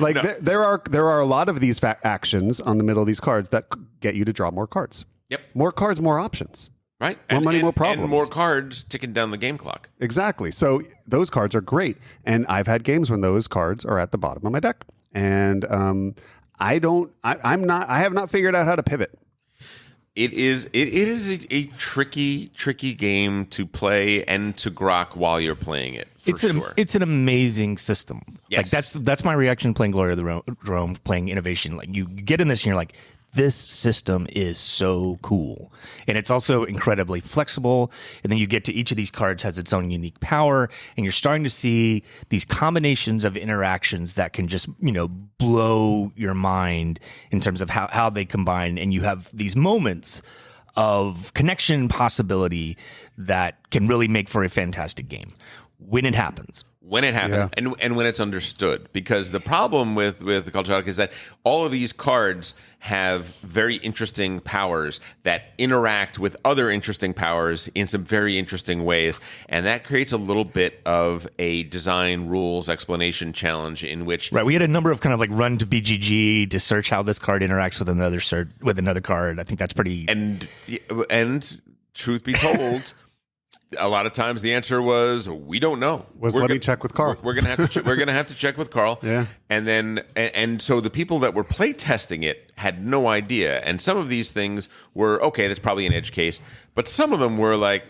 like there are a lot of these actions on the middle of these cards that get you to draw more cards. Yep. More cards, more options. Right. More money, more problems. And more cards ticking down the game clock. Exactly. So those cards are great. And I've had games when those cards are at the bottom of my deck. And I have not figured out how to pivot. It is a tricky game to play and to grok while you're playing it. It's an amazing system. Yes. Like that's my reaction playing Glory of the Rome, playing Innovation. Like you get in this and you're like, this system is so cool. And it's also incredibly flexible. And then you get to each of these cards has its own unique power. And you're starting to see these combinations of interactions that can just, blow your mind in terms of how they combine. And you have these moments of connection possibility that can really make for a fantastic game when it happens. And when it's understood. Because the problem with the Culture is that all of these cards have very interesting powers that interact with other interesting powers in some very interesting ways. And that creates a little bit of a design rules explanation challenge in which... Right, we had a number of kind of like run to BGG to search how this card interacts with another card. I think that's pretty... And truth be told... A lot of times the answer was we don't know. Let me check with Carl. We're gonna have to check with Carl. Yeah. And then so the people that were play testing it had no idea. And some of these things were okay. That's probably an edge case. But some of them were like,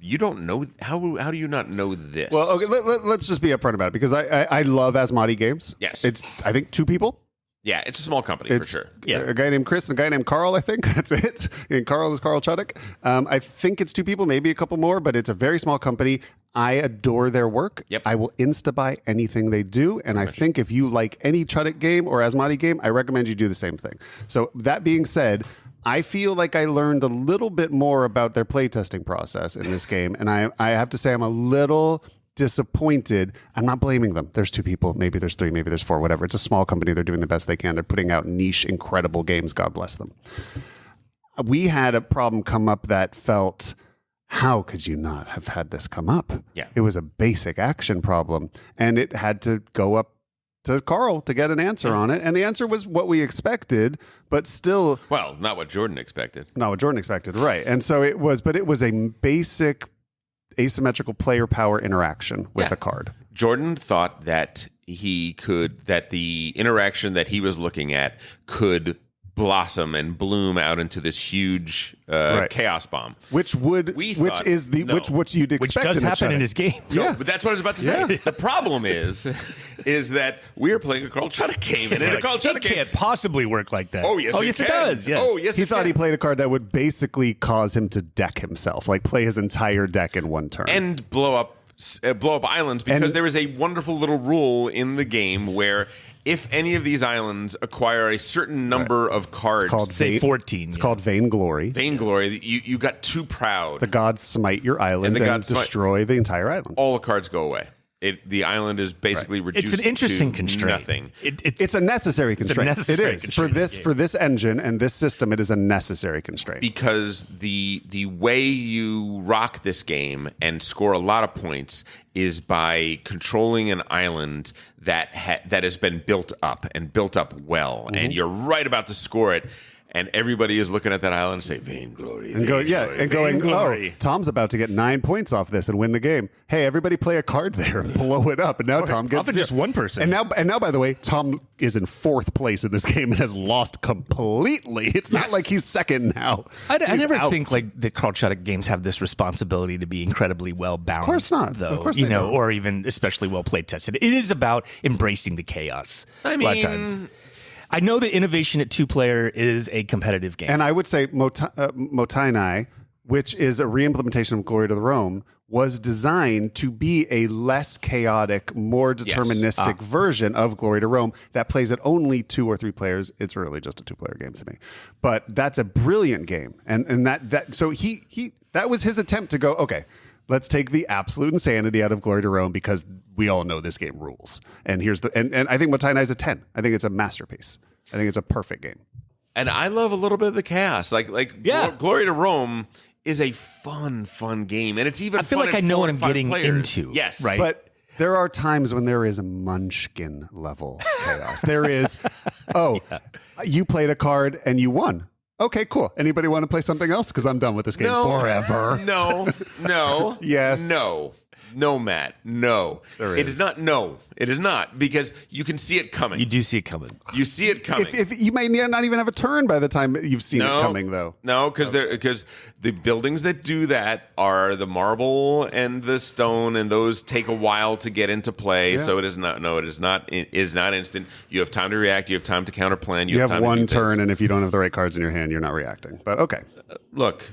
you don't know how do you not know this? Well, okay. Let's just be upfront about it because I love Asmati games. Yes. It's I think 2 people. Yeah, it's a small company for sure. Yeah, a guy named Chris and a guy named Carl, I think. That's it. And Carl is Carl Chuddick. I think it's 2 people, maybe a couple more, but it's a very small company. I adore their work. Yep. I will insta-buy anything they do. And I think if you like any Chuddick game or Asmati game, I recommend you do the same thing. So that being said, I feel like I learned a little bit more about their playtesting process in this game. And I have to say I'm a little disappointed. I'm not blaming them. There's 2 people, maybe there's 3, maybe there's 4, whatever. It's a small company. They're doing the best they can. They're putting out niche, incredible games. God bless them. We had a problem come up that felt, how could you not have had this come up? Yeah. It was a basic action problem, and it had to go up to Carl to get an answer on it. And the answer was what we expected, but still... Well, not what Jordan expected. Not what Jordan expected, right. And so it was a basic asymmetrical player power interaction with a card. Jordan thought that the interaction that he was looking at could blossom and bloom out into this huge chaos bomb. Which you'd expect. Which does happen in his games. No, but that's what I was about to say. The problem is that we are playing a Carl Chuddick game, and in a Carl Chuddick game, can't possibly work like that. Oh yes, it does. Yes. Oh yes, he thought he played a card that would basically cause him to deck himself, like play his entire deck in one turn and blow up islands, because there is a wonderful little rule in the game where if any of these islands acquire a certain number of cards, say 14. It's called Vainglory. Vainglory, you got too proud. The gods smite your island and destroy the entire island. All the cards go away. The island is basically reduced. It's an interesting to constraint. Nothing. It's a necessary constraint. It is for this engine and this system. It is a necessary constraint because the way you rock this game and score a lot of points is by controlling an island that has been built up and built up well, and you're right about to score it. And everybody is looking at that island and say, Vainglory. And going, oh, Tom's about to get 9 points off this and win the game. Hey, everybody play a card there and blow it up. And now Tom gets often just one person. And now, by the way, Tom is in 4th place in this game and has lost completely. It's not like he's second now. I never think like the Carl Chuddick games have this responsibility to be incredibly well balanced. Of course not. Though, of course they don't. Or even especially well play tested. It is about embracing the chaos. A lot of times. I know that innovation at 2-player is a competitive game. And I would say Motainai, which is a reimplementation of Glory to the Rome, was designed to be a less chaotic, more deterministic version of Glory to Rome that plays at only 2 or 3 players. It's really just a 2-player game to me. But that's a brilliant game. And that was his attempt to go, okay, let's take the absolute insanity out of Glory to Rome because we all know this game rules. And and I think Motainai is a 10. I think it's a masterpiece. I think it's a perfect game. And I love a little bit of the chaos. Glory to Rome is a fun game. And it's even I feel fun like I know what I'm getting into. Yes. Right. But there are times when there is a Munchkin level chaos. There is, you played a card and you won. Okay, cool. Anybody want to play something else? Because I'm done with this game forever. No. Yes. No, Matt. No. It is not. No, it is not, because you can see it coming. You do see it coming. You see it coming. If you may not even have a turn by the time you've seen it coming, though. No, because the buildings that do that are the marble and the stone, and those take a while to get into play. Yeah. So it is not. No, it is not. It is not instant. You have time to react. You have time to counterplan. You have time one to do turn, things. and if you don't have the right cards in your hand, you're not reacting. But okay, look.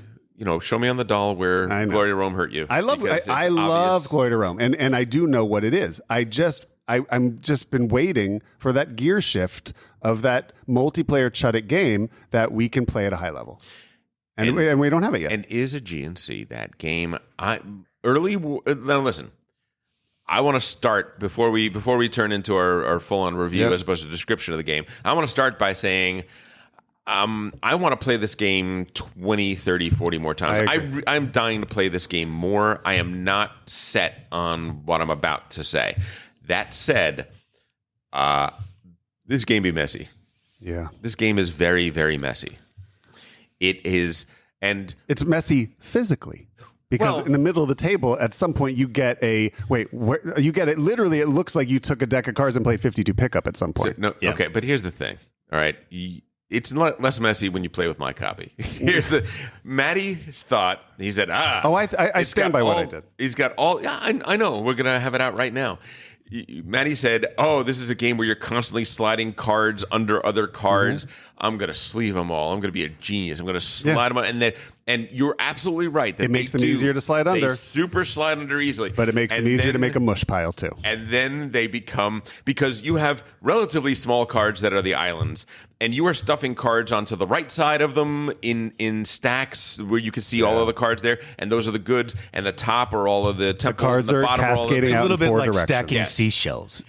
Show me on the doll where Glory to Rome hurt you. I love Glory to Rome, and I do know what it is. I'm just been waiting for that gear shift of that multiplayer Chuddick game that we can play at a high level, and we don't have it yet. And is Aegean Sea that game? Now listen. I want to start before we turn into our full on review as opposed to description of the game. I want to start by saying. I want to play this game 20, 30, 40 more times. I'm dying to play this game more. I am not set on what I'm about to say. That said, this game be messy. Yeah. This game is very, very messy. It is, and it's messy physically. Because in the middle of the table, at some point, you get you get it. Literally, it looks like you took a deck of cards and played 52 pickup at some point. Okay, but here's the thing. All right. It's less messy when you play with my copy. Maddie's thought, he said, I stand by what I did. He's got all, I know. We're going to have it out right now. Maddie said, this is a game where you're constantly sliding cards under other cards. I'm going to sleeve them all. I'm going to be a genius. I'm going to slide them on. And you're absolutely right. That It makes them easier to slide under. They super slide under easily. But it makes them easier to make a mush pile, too. And then they become, because you have relatively small cards that are the islands, and you are stuffing cards onto the right side of them in stacks where you can see all of the cards there, and those are the goods, and the top are all of the temples, cards and the are bottom cascading are all a out little in bit four like directions. stacking Yes. seashells.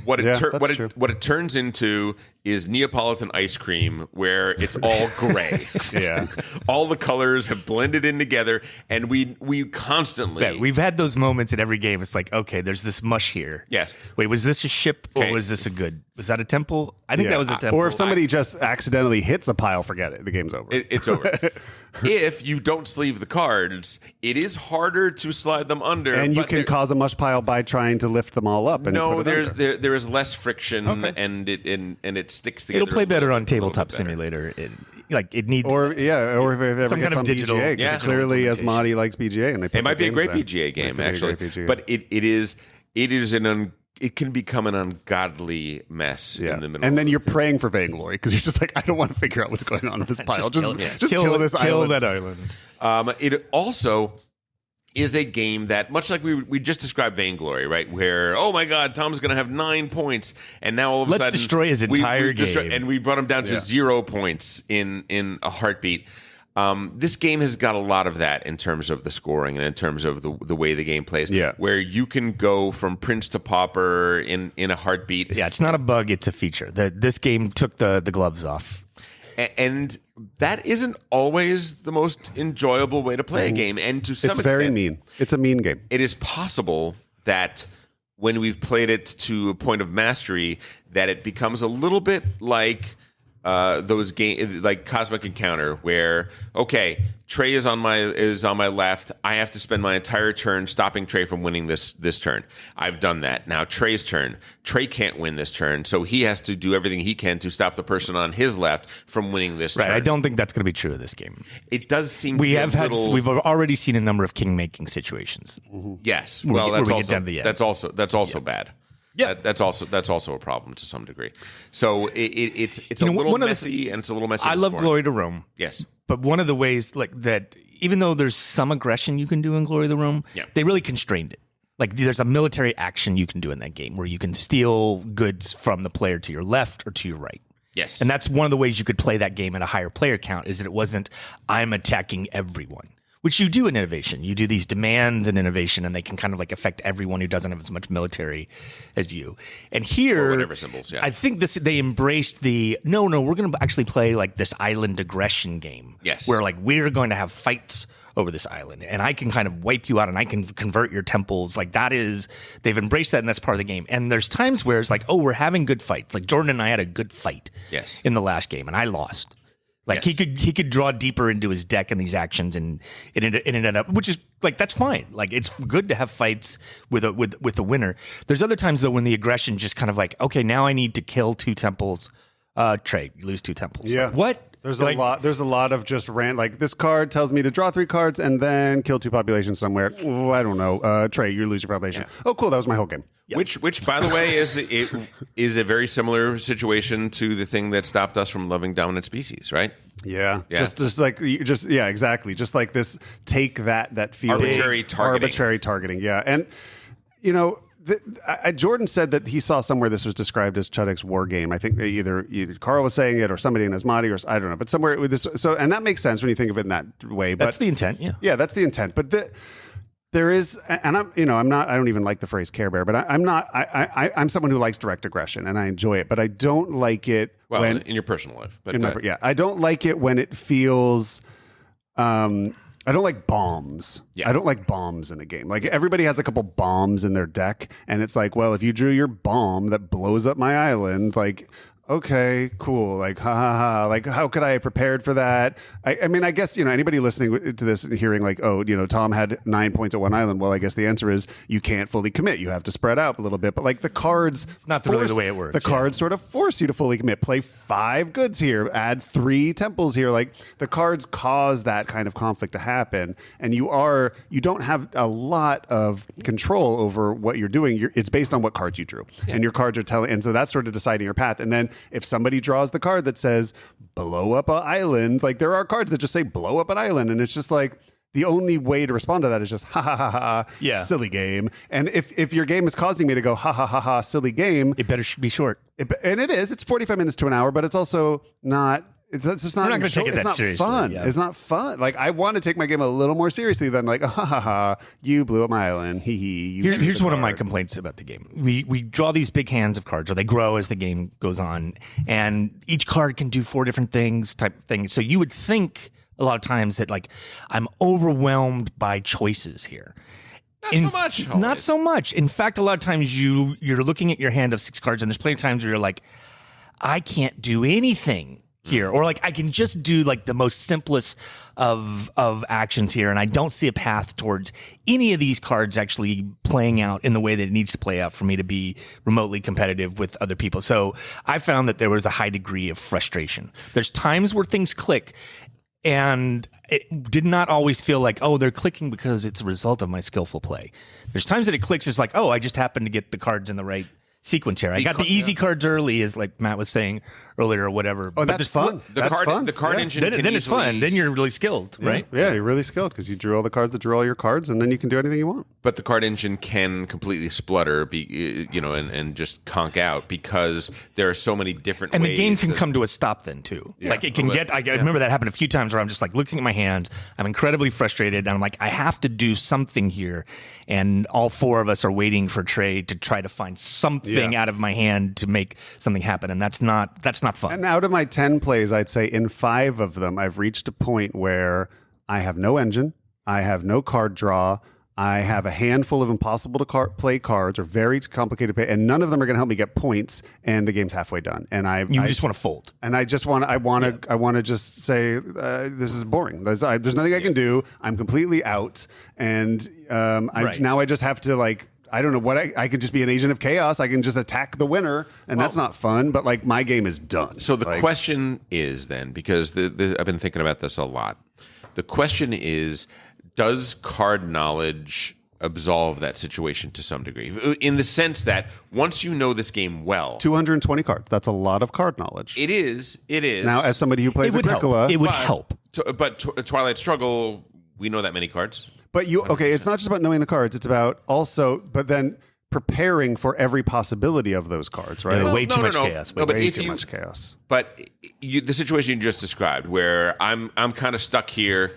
What that's true. it turns into is Neapolitan ice cream, where it's all gray. Yeah. All the colors have blended in together, and we constantly. Yeah, we've had those moments in every game. It's like, okay, there's this mush here. Yes. Wait, was this a ship Okay. or was this a good? Was that a temple? I think Yeah. that was a temple. Or if somebody just accidentally hits a pile, forget it. The game's over. It's over. If you don't sleeve the cards, it is harder to slide them under. and you but can there- cause a mush pile by trying to lift them all up. And No, put it under. there is less friction, Okay. and it sticks together. It'll play a better little- on a little Tabletop bit better. Simulator. It needs. Or if it ever Some gets kind of on digital- BGA, because Yeah. clearly implementation. Asmati likes BGA, and they put It might be a games great there. PGA game, It could be a actually, great PGA. but it can become an ungodly mess in the middle. And then of you're praying for vainglory because you're just like, I don't want to figure out what's going on with this pile. Just kill this island. that island. It also is a game that, much like we just described Vainglory, right? Where, oh my God, Tom's going to have 9 points, and now all of a Let's sudden destroy his entire game. and we brought him down to Yeah. 0 points in a heartbeat. This game has got a lot of that in terms of the scoring and in terms of the way the game plays. Yeah. Where you can go from prince to pauper in a heartbeat. Yeah, it's not a bug; it's a feature. This game took the gloves off. And that isn't always the most enjoyable way to play a game. And to some It's extent, very mean. It's a mean game. it is possible that when we've played it to a point of mastery, that it becomes a little bit like those games, like Cosmic Encounter, where Trey is on my left. I have to spend my entire turn stopping Trey from winning this turn. I've done that. Now Trey's turn. Trey can't win this turn, so he has to do everything he can to stop the person on his left from winning this Right. turn. I don't think that's going to be true of this game. It does seem to We be have a had. little, We've already seen a number of king-making situations. yes. where Well, we that's get also down to the end. that's also bad. Yeah. That's also a problem to some degree. So it's a You know, little one of the messy, and it's a little messy. I to love score. Glory to Rome. Yes. But one of the ways like that, even though there's some aggression you can do in Glory of the Rome, Yeah. they really constrained it. Like there's a military action you can do in that game where you can steal goods from the player to your left or to your right. Yes. And that's one of the ways you could play that game at a higher player count is that it wasn't, I'm attacking everyone, which you do in innovation. You do these demands in innovation and they can kind of like affect everyone who doesn't have as much military as you. And here, Or whatever symbols, yeah. I think they embraced no, we're going to actually play like this island aggression game. Yes. Where like we're going to have fights over this island and I can kind of wipe you out and I can convert your temples. Like they've embraced that and that's part of the game. And there's times where it's like, oh, we're having good fights. Like Jordan and I had a good fight Yes. in the last game and I lost. Like Yes. he could draw deeper into his deck and these actions and it ended up, which is like, that's fine. Like it's good to have fights with a winner. There's other times though when the aggression just kind of like, okay, now I need to kill 2 temples. Trey, you lose 2 temples. Yeah. Like, what? There's Like, a lot. There's a lot of just rant. Like this card tells me to draw 3 cards and then kill 2 populations somewhere. Oh, I don't know. Trey, you lose your population. Oh, cool. That was my whole game. Which, by the way, is a very similar situation to the thing that stopped us from loving dominant species, right? Yeah. Yeah. Exactly. Just like this. Take that feels Arbitrary targeting. Arbitrary targeting. Yeah, and Jordan said that he saw somewhere this was described as Chudik's war game. I think either Carl was saying it or somebody in Asmati or I don't know, but somewhere with this. So, and that makes sense when you think of it in that way. that's But the intent. Yeah. yeah, that's the intent. But there is, and I'm not. I don't even like the phrase Care Bear, but I'm someone who likes direct aggression and I enjoy it, but I don't like it Well, when in your personal life, but I don't like it when it feels. I don't like bombs. Yeah. I don't like bombs in a game. Like everybody has a couple bombs in their deck, and it's like, well, if you drew your bomb that blows up my island, like, okay, cool. Like, ha ha ha. Like, how could I have prepared for that? I mean, I guess, anybody listening to this and hearing like, oh, Tom had 9 points at one island. Well, I guess the answer is you can't fully commit. You have to spread out a little bit. But like the cards, Not really the way it works, The cards sort of force you to fully commit. Play 5 goods here, add 3 temples here. Like the cards cause that kind of conflict to happen. And you don't have a lot of control over what you're doing. It's based on what cards you drew. And your cards are telling, and so that's sort of deciding your path. And then if somebody draws the card that says blow up an island, like there are cards that just say blow up an island, and it's just like the only way to respond to that is just ha ha ha ha, silly game. And if your game is causing me to go ha ha ha ha, silly game, it better be short. And it is. It's 45 minutes to an hour, but it's also not. It's just not. I'm not going to take it that seriously. Fun. Yeah. It's not fun. Like I want to take my game a little more seriously than like ha ha ha. You blew up my island. Hee hee. Here's one of my complaints about the game. We draw these big hands of cards, or they grow as the game goes on, and each card can do 4 different things, type thing. So you would think a lot of times that like I'm overwhelmed by choices here. Not so much. In fact, a lot of times you're looking at your hand of 6 cards, and there's plenty of times where you're like, I can't do anything here, or like I can just do like the most simplest of actions here, and I don't see a path towards any of these cards actually playing out in the way that it needs to play out for me to be remotely competitive with other people. So I found that there was a high degree of frustration. There's times where things click, and it did not always feel like, oh, they're clicking because it's a result of my skillful play. There's times that it clicks as like, oh, I just happened to get the cards in the right sequence here. I got the easy cards early, as like Matt was saying earlier, or whatever. Oh, that's fun. The card engine. Then it's fun. Then you're really skilled, right? Yeah, you're really skilled because you drew all the cards that drew all your cards, and then you can do anything you want. But the card engine can completely splutter, and just conk out because there are so many different and ways. the game can come to a stop then too. Yeah. Like it can get. I remember that happened a few times where I'm just like looking at my hands. I'm incredibly frustrated, and I'm like, I have to do something here, and all 4 of us are waiting for Trey to try to find something out of my hand to make something happen, and that's not fun. And out of my 10 plays, I'd say in 5 of them, I've reached a point where I have no engine, I have no card draw, I have a handful of impossible to play cards or very complicated play, and none of them are going to help me get points, and the game's halfway done. And I just want to fold. And I want to just say this is boring. There's nothing I can do. I'm completely out, and now I just have to like. I don't know what I could just be an agent of chaos. I can just attack the winner, and that's not fun. But like my game is done. So the question is then, because I've been thinking about this a lot. The question is, does card knowledge absolve that situation to some degree? In the sense that once you know this game well, 220 cards. That's a lot of card knowledge. It is. Now, as somebody who plays Agricola, it would help. But Twilight Struggle, we know that many cards. But it's not just about knowing the cards. It's about but then preparing for every possibility of those cards, right? Way too much chaos. Way too much chaos. But the situation you just described, where I'm kind of stuck here,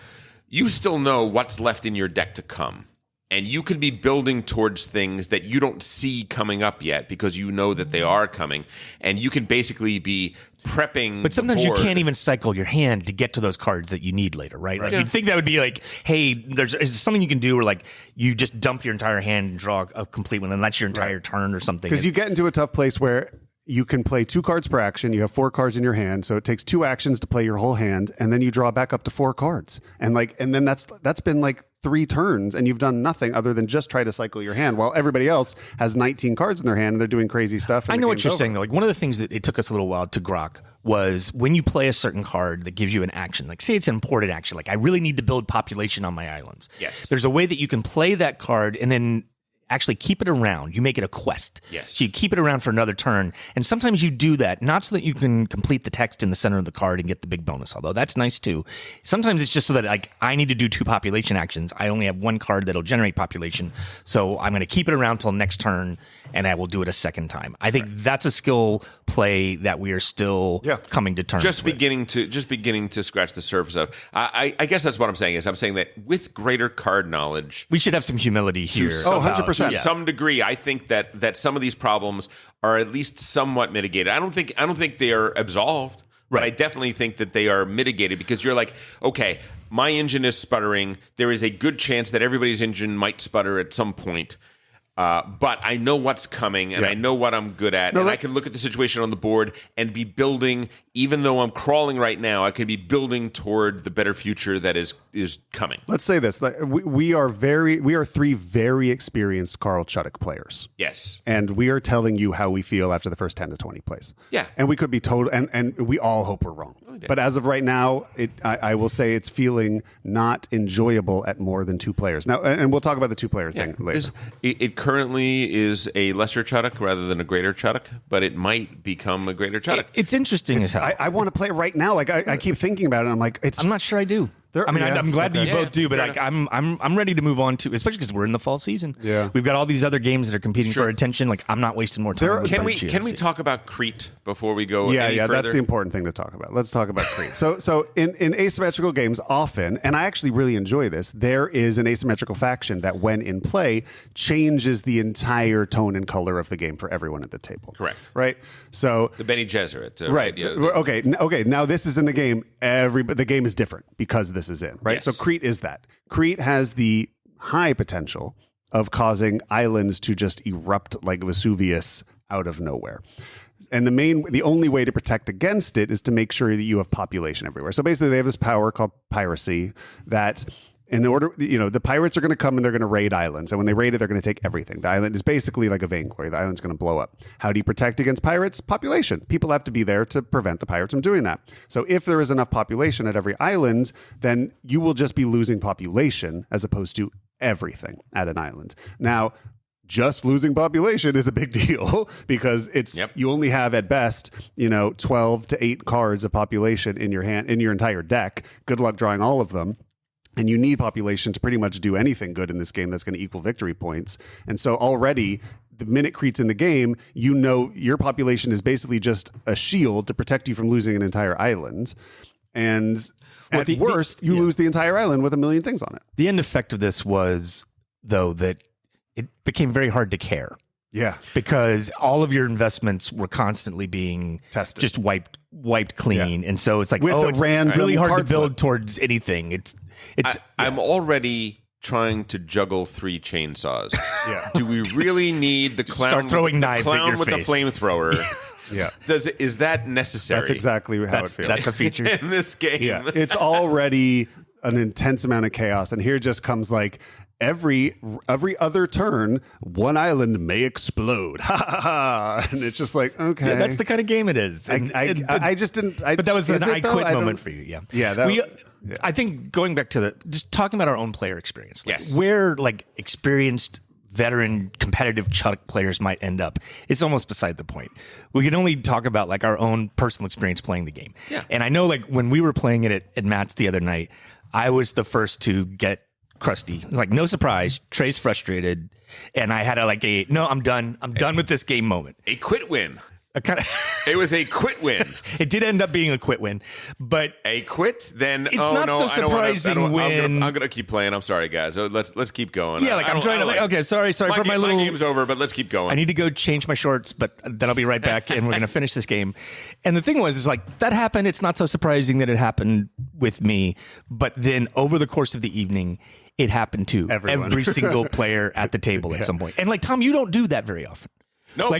you still know what's left in your deck to come. And you could be building towards things that you don't see coming up yet because you know that they are coming. And you can basically be prepping. But sometimes you can't even cycle your hand to get to those cards that you need later, right? Like, you'd think that would be like, hey, is something you can do where like you just dump your entire hand and draw a complete one, and that's your entire turn or something. Because you get into a tough place where you can play 2 cards per action. You have 4 cards in your hand, so it takes 2 actions to play your whole hand, and then you draw back up to 4 cards. And then that's been like 3 turns, and you've done nothing other than just try to cycle your hand, while everybody else has 19 cards in their hand and they're doing crazy stuff. I know what you're saying though. Like one of the things that it took us a little while to grok was when you play a certain card that gives you an action. Like say it's an imported action. Like I really need to build population on my islands. Yes. There's a way that you can play that card and then actually keep it around. You make it a quest. Yes. So you keep it around for another turn. And sometimes you do that, not so that you can complete the text in the center of the card and get the big bonus, although that's nice too. Sometimes it's just so that like I need to do 2 population actions. I only have 1 card that'll generate population. So I'm going to keep it around till next turn and I will do it a second time. I think that's a skill play that we are still coming to terms just with. beginning to scratch the surface of. I guess that's what I'm saying I'm saying that with greater card knowledge, we should have some humility here. 100%. To some degree, I think that some of these problems are at least somewhat mitigated. I don't think they are absolved, but I definitely think that they are mitigated because you're like, okay, my engine is sputtering. There is a good chance that everybody's engine might sputter at some point. But I know what's coming, and I know what I'm good at, and I can look at the situation on the board and be building. Even though I'm crawling right now, I can be building toward the better future that is coming. Let's say this: like, we are 3 very experienced Carl Chuddick players. Yes, and we are telling you how we feel after the first 10 to 20 plays. Yeah, and we could be total, and we all hope we're wrong. But as of right now, I will say it's feeling not enjoyable at more than 2 players. Now, and we'll talk about the 2-player thing later. It currently is a lesser Chuddock rather than a greater Chuddock, but it might become a greater Chuddock. It's interesting as hell. I want to play it right now. Like I keep thinking about it. And I'm like, I'm not sure I do. I'm glad that you both do, but I'm ready to move on to, especially because we're in the fall season. Yeah, we've got all these other games that are competing for attention. Like I'm not wasting more time. Can we talk about Crete before we go? any further? That's the important thing to talk about. Let's talk about Crete. So in asymmetrical games, often, and I actually really enjoy this, there is an asymmetrical faction that, when in play, changes the entire tone and color of the game for everyone at the table. Correct. Right. So the Bene Gesserit. Right. Yeah. Okay. Now this is in the game. The game is different because this is in, right? Yes. So Crete is that. Crete has the high potential of causing islands to just erupt like Vesuvius out of nowhere. And the only way to protect against it is to make sure that you have population everywhere. So basically they have this power called piracy that, in order, the pirates are going to come and they're going to raid islands. And when they raid it, they're going to take everything. The island is basically like a vainglory. The island's going to blow up. How do you protect against pirates? Population. People have to be there to prevent the pirates from doing that. So if there is enough population at every island, then you will just be losing population as opposed to everything at an island. Now, just losing population is a big deal because you only have at best 12 to 8 cards of population in your hand, in your entire deck. Good luck drawing all of them. And you need population to pretty much do anything good in this game that's going to equal victory points. And so already, the minute Crete's in the game, your population is basically just a shield to protect you from losing an entire island. And at worst, you lose the entire island with a million things on it. The end effect of this was, though, that it became very hard to care. Yeah. Because all of your investments were constantly being tested, just wiped clean. Yeah. And so it's like, it's really hard to build towards anything. I'm already trying to juggle 3 chainsaws. Yeah. Do we really need the clown? Start throwing knives at your with face. the flamethrower? Yeah. Is that necessary? That's exactly how it feels. That's a feature in this game. Yeah. It's already an intense amount of chaos. And here just comes like, every other turn, one island may explode. Ha ha ha! And it's just like, okay, yeah, that's the kind of game it is. I just didn't. But that was an I quit moment for you. Yeah, yeah. I think going back to just talking about our own player experience. Yes, where experienced veteran competitive Chuddock players might end up, it's almost beside the point. We can only talk about our own personal experience playing the game. Yeah, and I know when we were playing it at Matt's the other night, I was the first to get crusty. It's like, no surprise, Trey's frustrated, and I had no, I'm done with this game moment. A quit win. It was a quit win. It did end up being a quit win, but a quit. Then it's not so surprising when I'm gonna keep playing. I'm sorry, guys. Let's keep going. Yeah, I'm trying to. Okay, sorry for my little. My game's over, but let's keep going. I need to go change my shorts, but then I'll be right back, and we're gonna finish this game. And the thing is that happened. It's not so surprising that it happened with me, but then over the course of the evening, it happened to every single player at the table at some point. And Tom, you don't do that very often. No,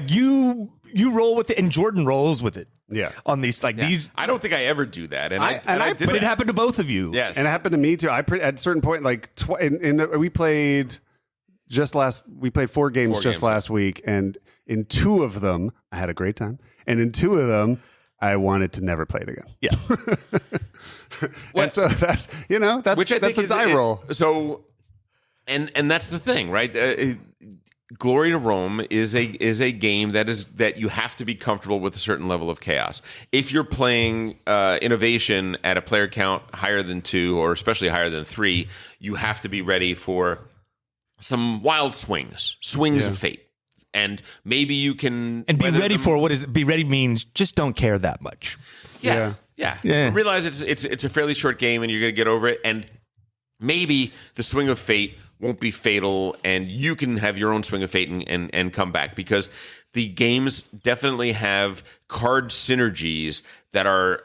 you roll with it, and Jordan rolls with it. Yeah, on these these. I don't think I ever do that, but it happened to both of you. Yes, and it happened to me too. At a certain point, we played 4 games last week, and in 2 of them, I had a great time, and in 2 of them, I wanted to never play it again. Yeah. And so that's that's a die roll. So, and that's the thing, right? Glory to Rome is a game that you have to be comfortable with a certain level of chaos. If you're playing innovation at a player count higher than 2, or especially higher than 3, you have to be ready for some wild swings of fate. And maybe you can be ready for be ready means just don't care that much. Yeah. Realize it's a fairly short game, and you're going to get over it. And maybe the swing of fate won't be fatal, and you can have your own swing of fate and come back, because the games definitely have card synergies that are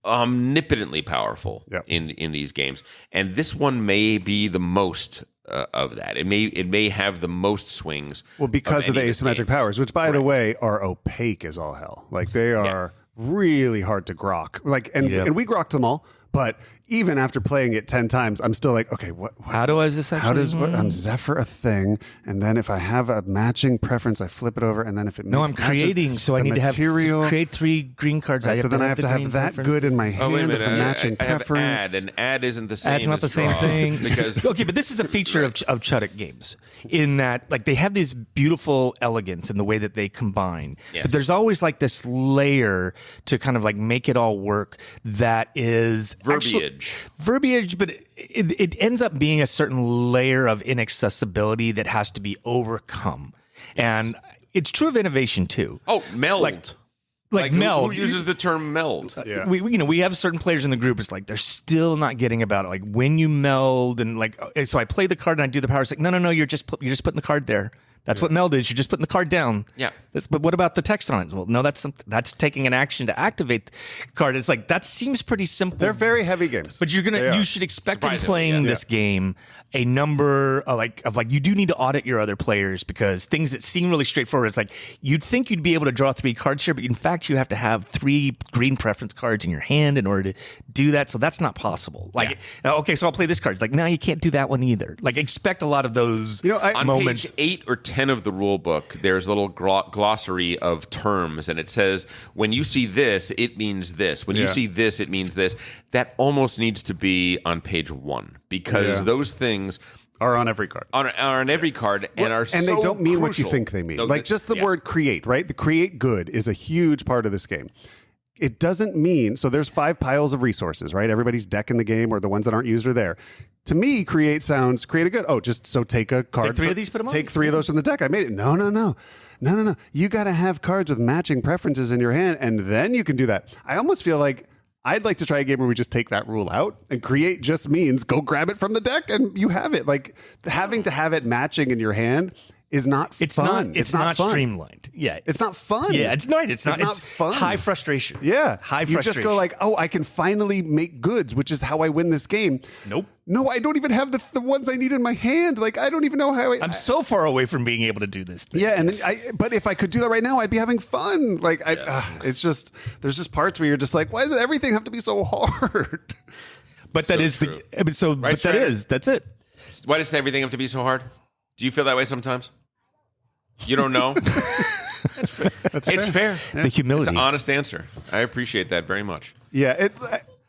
omnipotently powerful in these games. And this one may be the most of that. It may have the most swings. Well, because of the asymmetric powers, which, by the way, are opaque as all hell. They are really hard to grok. And we grokked them all. But even after playing it 10 times, I'm still like, okay, what How does this actually? how does Zephyr a thing? And then if I have a matching preference, I flip it over, and then if it No, I'm creating, so I need to have create 3 green cards. Right, so then I have to have that good in my hand wait a of the minute. matching I have preference. add, and add isn't the same. Ad's not as the same draw, thing. because Okay, but this is a feature of Chuddick games in that like they have this beautiful elegance in the way that they combine. Yes. But there's always like this layer to kind of like make it all work that is verbiage, but it ends up being a certain layer of inaccessibility that has to be overcome. And it's true of innovation too. Oh, meld. Like meld. Who uses the term meld? Yeah. We have certain players in the group. It's like they're still not getting about it. Like when you meld and like so I play the card and I do the power. It's like no, you're just putting the card there. That's what meld is. You're just putting the card down. Yeah. But what about the text on it? Well, no, that's taking an action to activate the card. It's like that seems pretty simple. They're very heavy games. But you should expect in Surprisingly, playing yeah. this game a number of you do need to audit your other players because things that seem really straightforward. It's like you'd think you'd be able to draw 3 cards here, but in fact you have to have 3 green preference cards in your hand in order to do that. So that's not possible. Like okay, so I'll play this card. It's like no, you can't do that one either. Like expect a lot of those On moments. page 8 or 10 of the rule book, there's a little glossary of terms, and it says, when you see this, it means this. When you see this, it means this. That almost needs to be on page 1, because those things are on every card. are on every card and are and so they don't mean what you crucial. think they mean. No, Like just the word create, right? The create good is a huge part of this game. It doesn't mean, so there's 5 piles of resources, right? Everybody's deck in the game or the ones that aren't used are there. To me, create sounds create a good. Oh, just so take a card. Take 3 of these, put them on. Take 3 of those from the deck. I made it. No. You got to have cards with matching preferences in your hand, and then you can do that. I almost feel like I'd like to try a game where we just take that rule out, and create just means go grab it from the deck and you have it. Like having to have it matching in your hand is not fun. It's not fun. streamlined. Yeah. It's not fun. Yeah, it's not. It's not fun. High frustration. Yeah. High You frustration. just go like, oh, I can finally make goods, which is how I win this game. Nope. No, I don't even have the ones I need in my hand. Like, I don't even know how I'm so far away from being able to do this thing. yeah, and then but if I could do that right now, I'd be having fun. Like, it's just, there's just parts where you're just like, why does everything have to be so hard? But that So is true. that's it. Why does everything have to be so hard? Do you feel that way sometimes? You don't know? That's It's fair. The humility. It's an honest answer. I appreciate that very much. Yeah, it's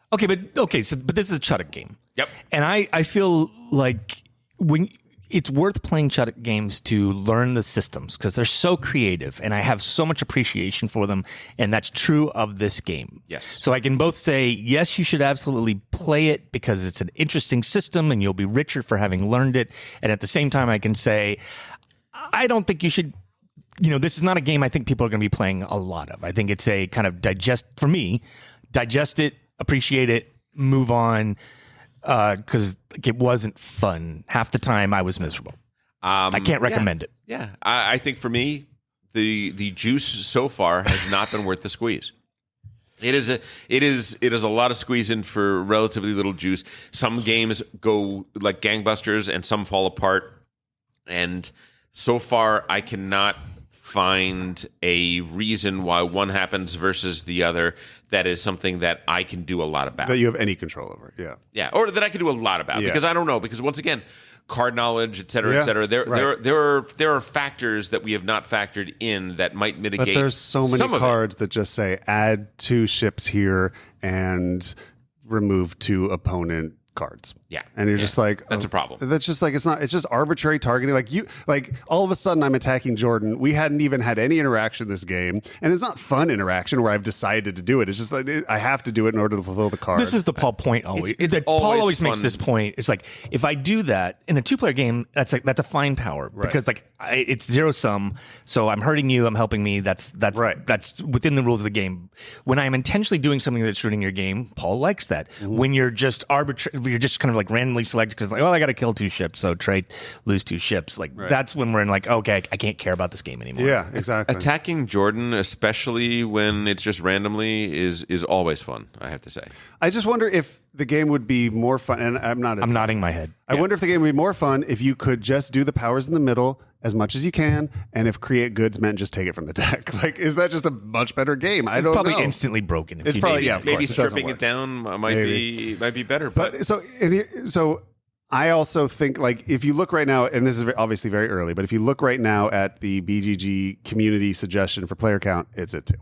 but this is a Chuddick game. Yep. And I feel like when it's worth playing Chuddick games to learn the systems because they're so creative and I have so much appreciation for them, and that's true of this game. Yes. So I can both say, yes, you should absolutely play it because it's an interesting system and you'll be richer for having learned it. And at the same time, I can say, I don't think you should, this is not a game I think people are going to be playing a lot of. I think it's a kind of digest it, appreciate it, move on, because it wasn't fun. Half the time I was miserable. I can't recommend it. Yeah. I think for me, the juice so far has not been worth the squeeze. It is a lot of squeezing for relatively little juice. Some games go like gangbusters and some fall apart. And so far, I cannot find a reason why one happens versus the other that is something that I can do a lot about. that you have any control over. Yeah. Yeah, or that I can do a lot about Yeah. because I don't know. Because once again, card knowledge, et cetera, Yeah, et cetera. right. There are factors that we have not factored in that might mitigate. But there's so many some of it. cards that just say add 2 ships here and remove 2 opponent cards. Yeah. And you're Yeah. just like, That's a problem. That's just like, it's just arbitrary targeting. Like all of a sudden I'm attacking Jordan. We hadn't even had any interaction this game. And it's not fun interaction where I've decided to do it. It's just like, I have to do it in order to fulfill the card. This is the Paul point always. It's Paul always always makes fun. this point. It's like if I do that in a 2-player game, that's a fine power because it's 0 sum. So I'm hurting you, I'm helping me. That's Right. That's within the rules of the game. When I'm intentionally doing something that's ruining your game, Paul likes that. Mm-hmm. When you're just you're just kind of like randomly selected because I got to kill 2 ships, so Trey lose 2 ships. Like that's when we're in like, okay, I can't care about this game anymore. Yeah, exactly. Attacking Jordan, especially when it's just randomly, is always fun. I have to say. I just wonder if the game would be more fun. And I'm nodding my head. I wonder if the game would be more fun if you could just do the powers in the middle as much as you can, and if create goods meant just take it from the deck. Like, is that just a much better game? I don't know. It's probably instantly broken. It's probably, of maybe course, stripping it down might be better. But So I also think, like, if you look right now, and this is obviously very early, but if you look right now at the BGG community suggestion for player count, it's at 2.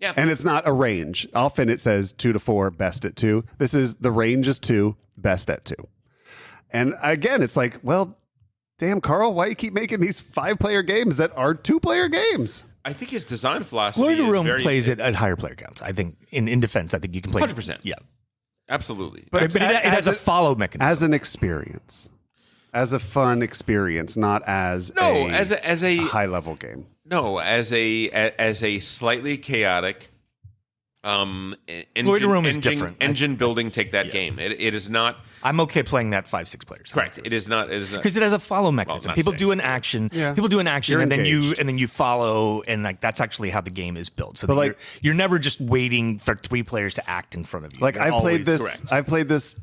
yeah, And it's not a range. Often it says 2 to 4, best at 2. The range is 2, best at 2. And again, it's like, well, damn, Carl, why you keep making these 5-player games that are 2-player games? I think his design philosophy Lord of the is Realm very, plays it at higher player counts. I think in defense, I think you can play 100%. Yeah, Absolutely. but it has a follow mechanism. As an experience. As a fun experience, not as as a high-level game. No, as a slightly chaotic Lord of the Realm is different. Engine building take that game. It is not I'm okay playing that 5-6 players. correct. It is not Because it has a follow mechanism. not People 6, do an action. Yeah. People do an action, You're and engaged. then you follow, and like that's actually how the game is built. So But that like- you're never just waiting for 3 players to act in front of you. Like, You're I've played always- this. correct. I've played this.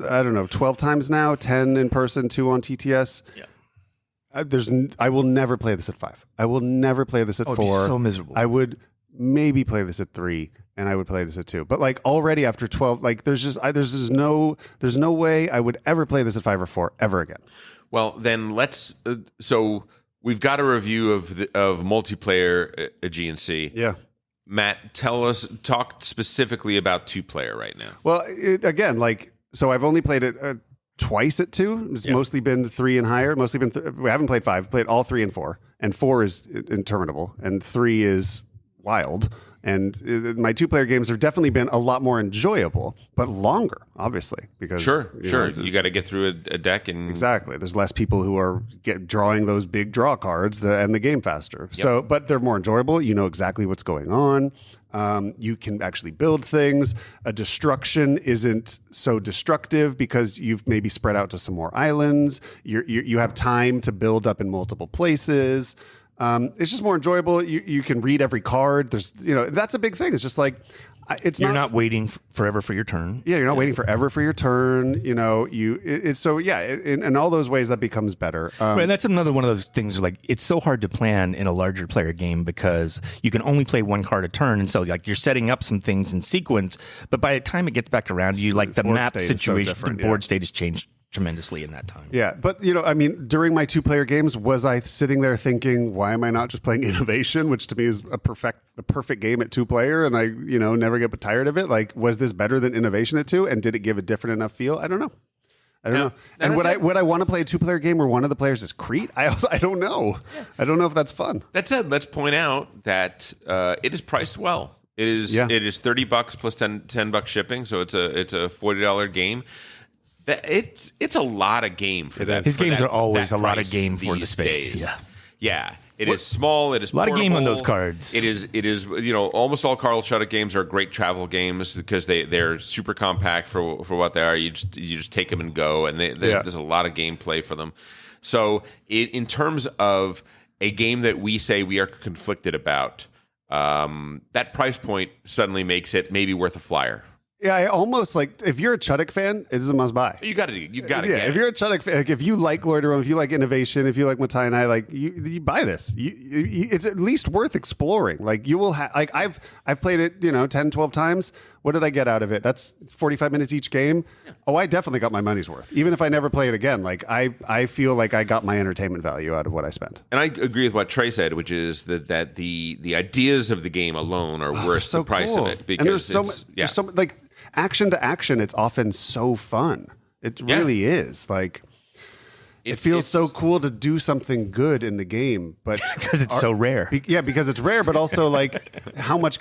I don't know, 12 times now. 10 in person, 2 on TTS. Yeah. I will never play this at 5. I will never play this at Oh, it'd 4. be so miserable. I would maybe play this at 3, and I would play this at 2. But like already after 12, like there's no way I would ever play this at 5 or 4 ever again. Well, then let's. So we've got a review of multiplayer Aegean Sea. Yeah. Matt, talk specifically about 2-player right now. Well, again, like, so I've only played it twice at 2. It's mostly been 3 and higher. Mostly been. We haven't played 5. Played all 3 and 4, and 4 is interminable, and 3 is wild. And my 2-player games have definitely been a lot more enjoyable, but longer, obviously, because Sure. know, You got to get through a deck and exactly. There's less people who are drawing those big draw cards to end the game faster. So, but they're more enjoyable. You know exactly what's going on. You can actually build things. A destruction isn't so destructive because you've maybe spread out to some more islands. You have time to build up in multiple places. It's just more enjoyable. You can read every card. There's, that's a big thing. It's just like, You're not waiting forever for your turn. yeah, you're not waiting forever for your turn. In all those ways that becomes better. Right, and that's another one of those things. Like, it's so hard to plan in a larger player game because you can only play 1 card a turn, and so like you're setting up some things in sequence. But by the time it gets back around to you, like the board map state is so situation, different, the board state has changed tremendously in that time. Yeah, but during my 2-player games, was I sitting there thinking, why am I not just playing Innovation, which to me is a perfect game at 2-player, and I never get tired of it? Like, was this better than Innovation at 2, and did it give a different enough feel? I don't know. And would I want to play a 2-player game where one of the players is Crete? I don't know. Yeah. I don't know if that's fun. That said, let's point out that it is priced well. It is $30 plus $10 shipping, so it's a $40 game. It's a lot of game for that. His games are always a lot of price game for the these space. days. Yeah. It is small. It is a lot of game on portable. those cards. It is. Almost all Carl Chuddick games are great travel games because they're super compact for what they are. You just take them and go, and there's a lot of gameplay for them. So in terms of a game that we say we are conflicted about, that price point suddenly makes it maybe worth a flyer. Yeah, I almost like, if you're a Chuddick fan, it is a must buy. You got to get if it. you're a Chuddick fan, like, if you like Lord of the Realm, if you like Innovation, if you like Matai and I, like, you buy this. It's at least worth exploring. Like, you will have, like, I've played it, 10, 12 times. What did I get out of it? That's 45 minutes each game. Yeah. Oh, I definitely got my money's worth. Even if I never play it again, like, I feel like I got my entertainment value out of what I spent. And I agree with what Trey said, which is that the ideas of the game alone are worth the price of it. Because and there's so like, action to action, it's often so fun. It really is. Like, it feels so cool to do something good in the game, but because it's so rare. Because it's rare, but also like, how much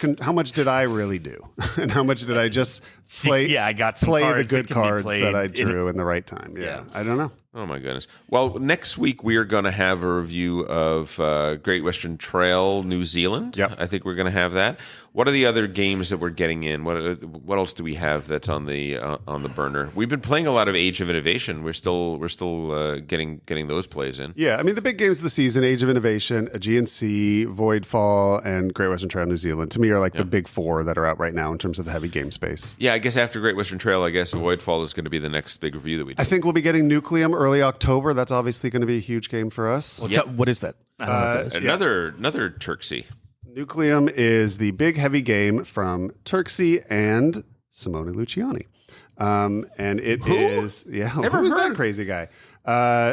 did I really do, and how much did I just play? I got some play cards the good that can be cards played that I drew in the right time. Yeah, I don't know. Oh my goodness. Well, next week we are going to have a review of Great Western Trail, New Zealand. Yep. I think we're going to have that. What are the other games that we're getting in? What else do we have that's on the burner? We've been playing a lot of Age of Innovation. We're still getting those plays in. Yeah, I mean the big games of the season: Age of Innovation, Aegean Sea, Voidfall, and Great Western Trail, New Zealand. To me, are like the big four that are out right now in terms of the heavy game space. Yeah, I guess after Great Western Trail, I guess Voidfall is going to be the next big review that we do. I think we'll be getting Nucleum early October. That's obviously going to be a huge game for us. Well, what is that? I don't know what that is. Another Turksy. Nucleum is the big heavy game from Turksy and Simone Luciani. And it is who's that crazy guy?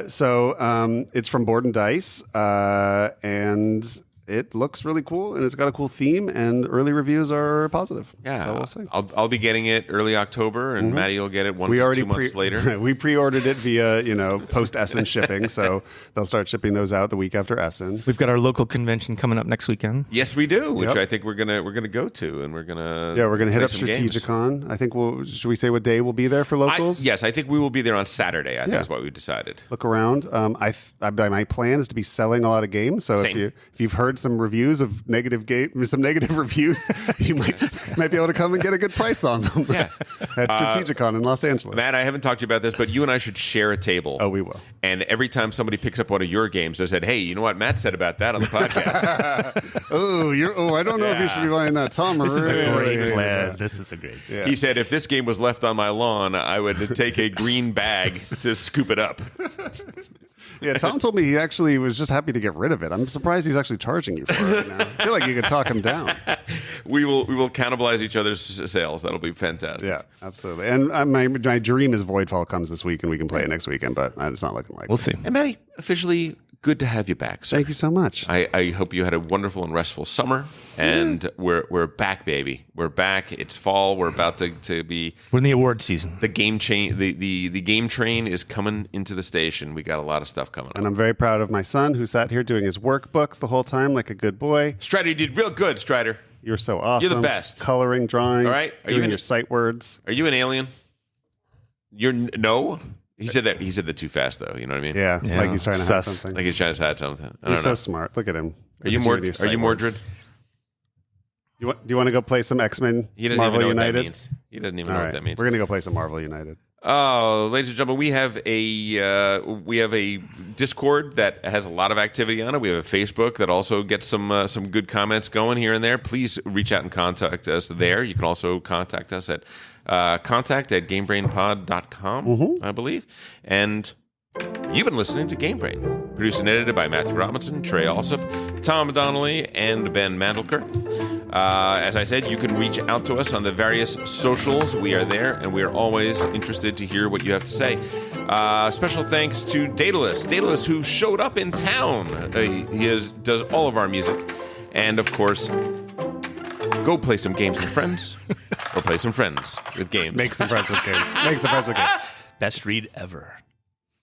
So it's from Board and Dice, and it looks really cool, and it's got a cool theme, and early reviews are positive. Yeah, so we'll see. I'll be getting it early October, and Maddie will get it 1 to 2 months later. We pre-ordered it via post Essen shipping, so they'll start shipping those out the week after Essen. We've got our local convention coming up next weekend. Yes, we do, which Yep. I think we're gonna go to, and we're gonna hit up play some games. Strategicon. I think should we say what day we'll be there for locals? Yes, I think we will be there on Saturday. I think is what we decided. Look around. My plan is to be selling a lot of games. So Same. if you've heard some reviews of negative reviews, you might be able to come and get a good price on them. Yeah. At Strategicon in Los Angeles. Matt, I haven't talked to you about this, but you and I should share a table. Oh, we will. And every time somebody picks up one of your games, I said, "Hey, you know what Matt said about that on the podcast?" I don't know if you should be buying that, Tom. This is a great plan. This is a great. Yeah. He said, "If this game was left on my lawn, I would take a green bag to scoop it up." Yeah, Tom told me he actually was just happy to get rid of it. I'm surprised he's actually charging you for it now. I feel like you could talk him down. We will cannibalize each other's sales. That'll be fantastic. Yeah, absolutely. And my dream is Voidfall comes this week and we can play it next weekend, but it's not looking like We'll it. see. And Maddie, officially good to have you back, sir. Thank you so much. I hope you had a wonderful and restful summer, and we're back, baby. We're back. It's fall. We're about to be. We're in the award season. The game chain, the game train is coming into the station. We got a lot of stuff coming And up. I'm very proud of my son who sat here doing his workbooks the whole time like a good boy. Strider, you did real good, Strider. You're so awesome. You're the best. Coloring, drawing, All right. Are you doing in your it? sight words. Are you an alien? No. He said that too fast, though. You know what I mean? Yeah, Yeah. like he's trying to hide Sus. something. Like he's trying to hide something. I He's don't so know. smart. Look at him. Are you Look at and your Are you sight Mordred? words. Do you want to go play some X-Men He doesn't Marvel even know United? what that means. He doesn't even All know right. what that means. We're going to go play some Marvel United. Oh, ladies and gentlemen, we have a Discord that has a lot of activity on it. We have a Facebook that also gets some good comments going here and there. Please reach out and contact us there. You can also contact us at contact@gamebrainpod.com, I believe. And you've been listening to Game Brain, produced and edited by Matthew Robinson, Trey Alsop, Tom Donnelly, and Ben Mandelker. As I said, you can reach out to us on the various socials. We are there, and we are always interested to hear what you have to say. Special thanks to Daedalus, who showed up in town. Does all of our music. And, of course, go play some games with friends, or play some friends with games. Make some friends with games. Make some friends with games. Best read ever.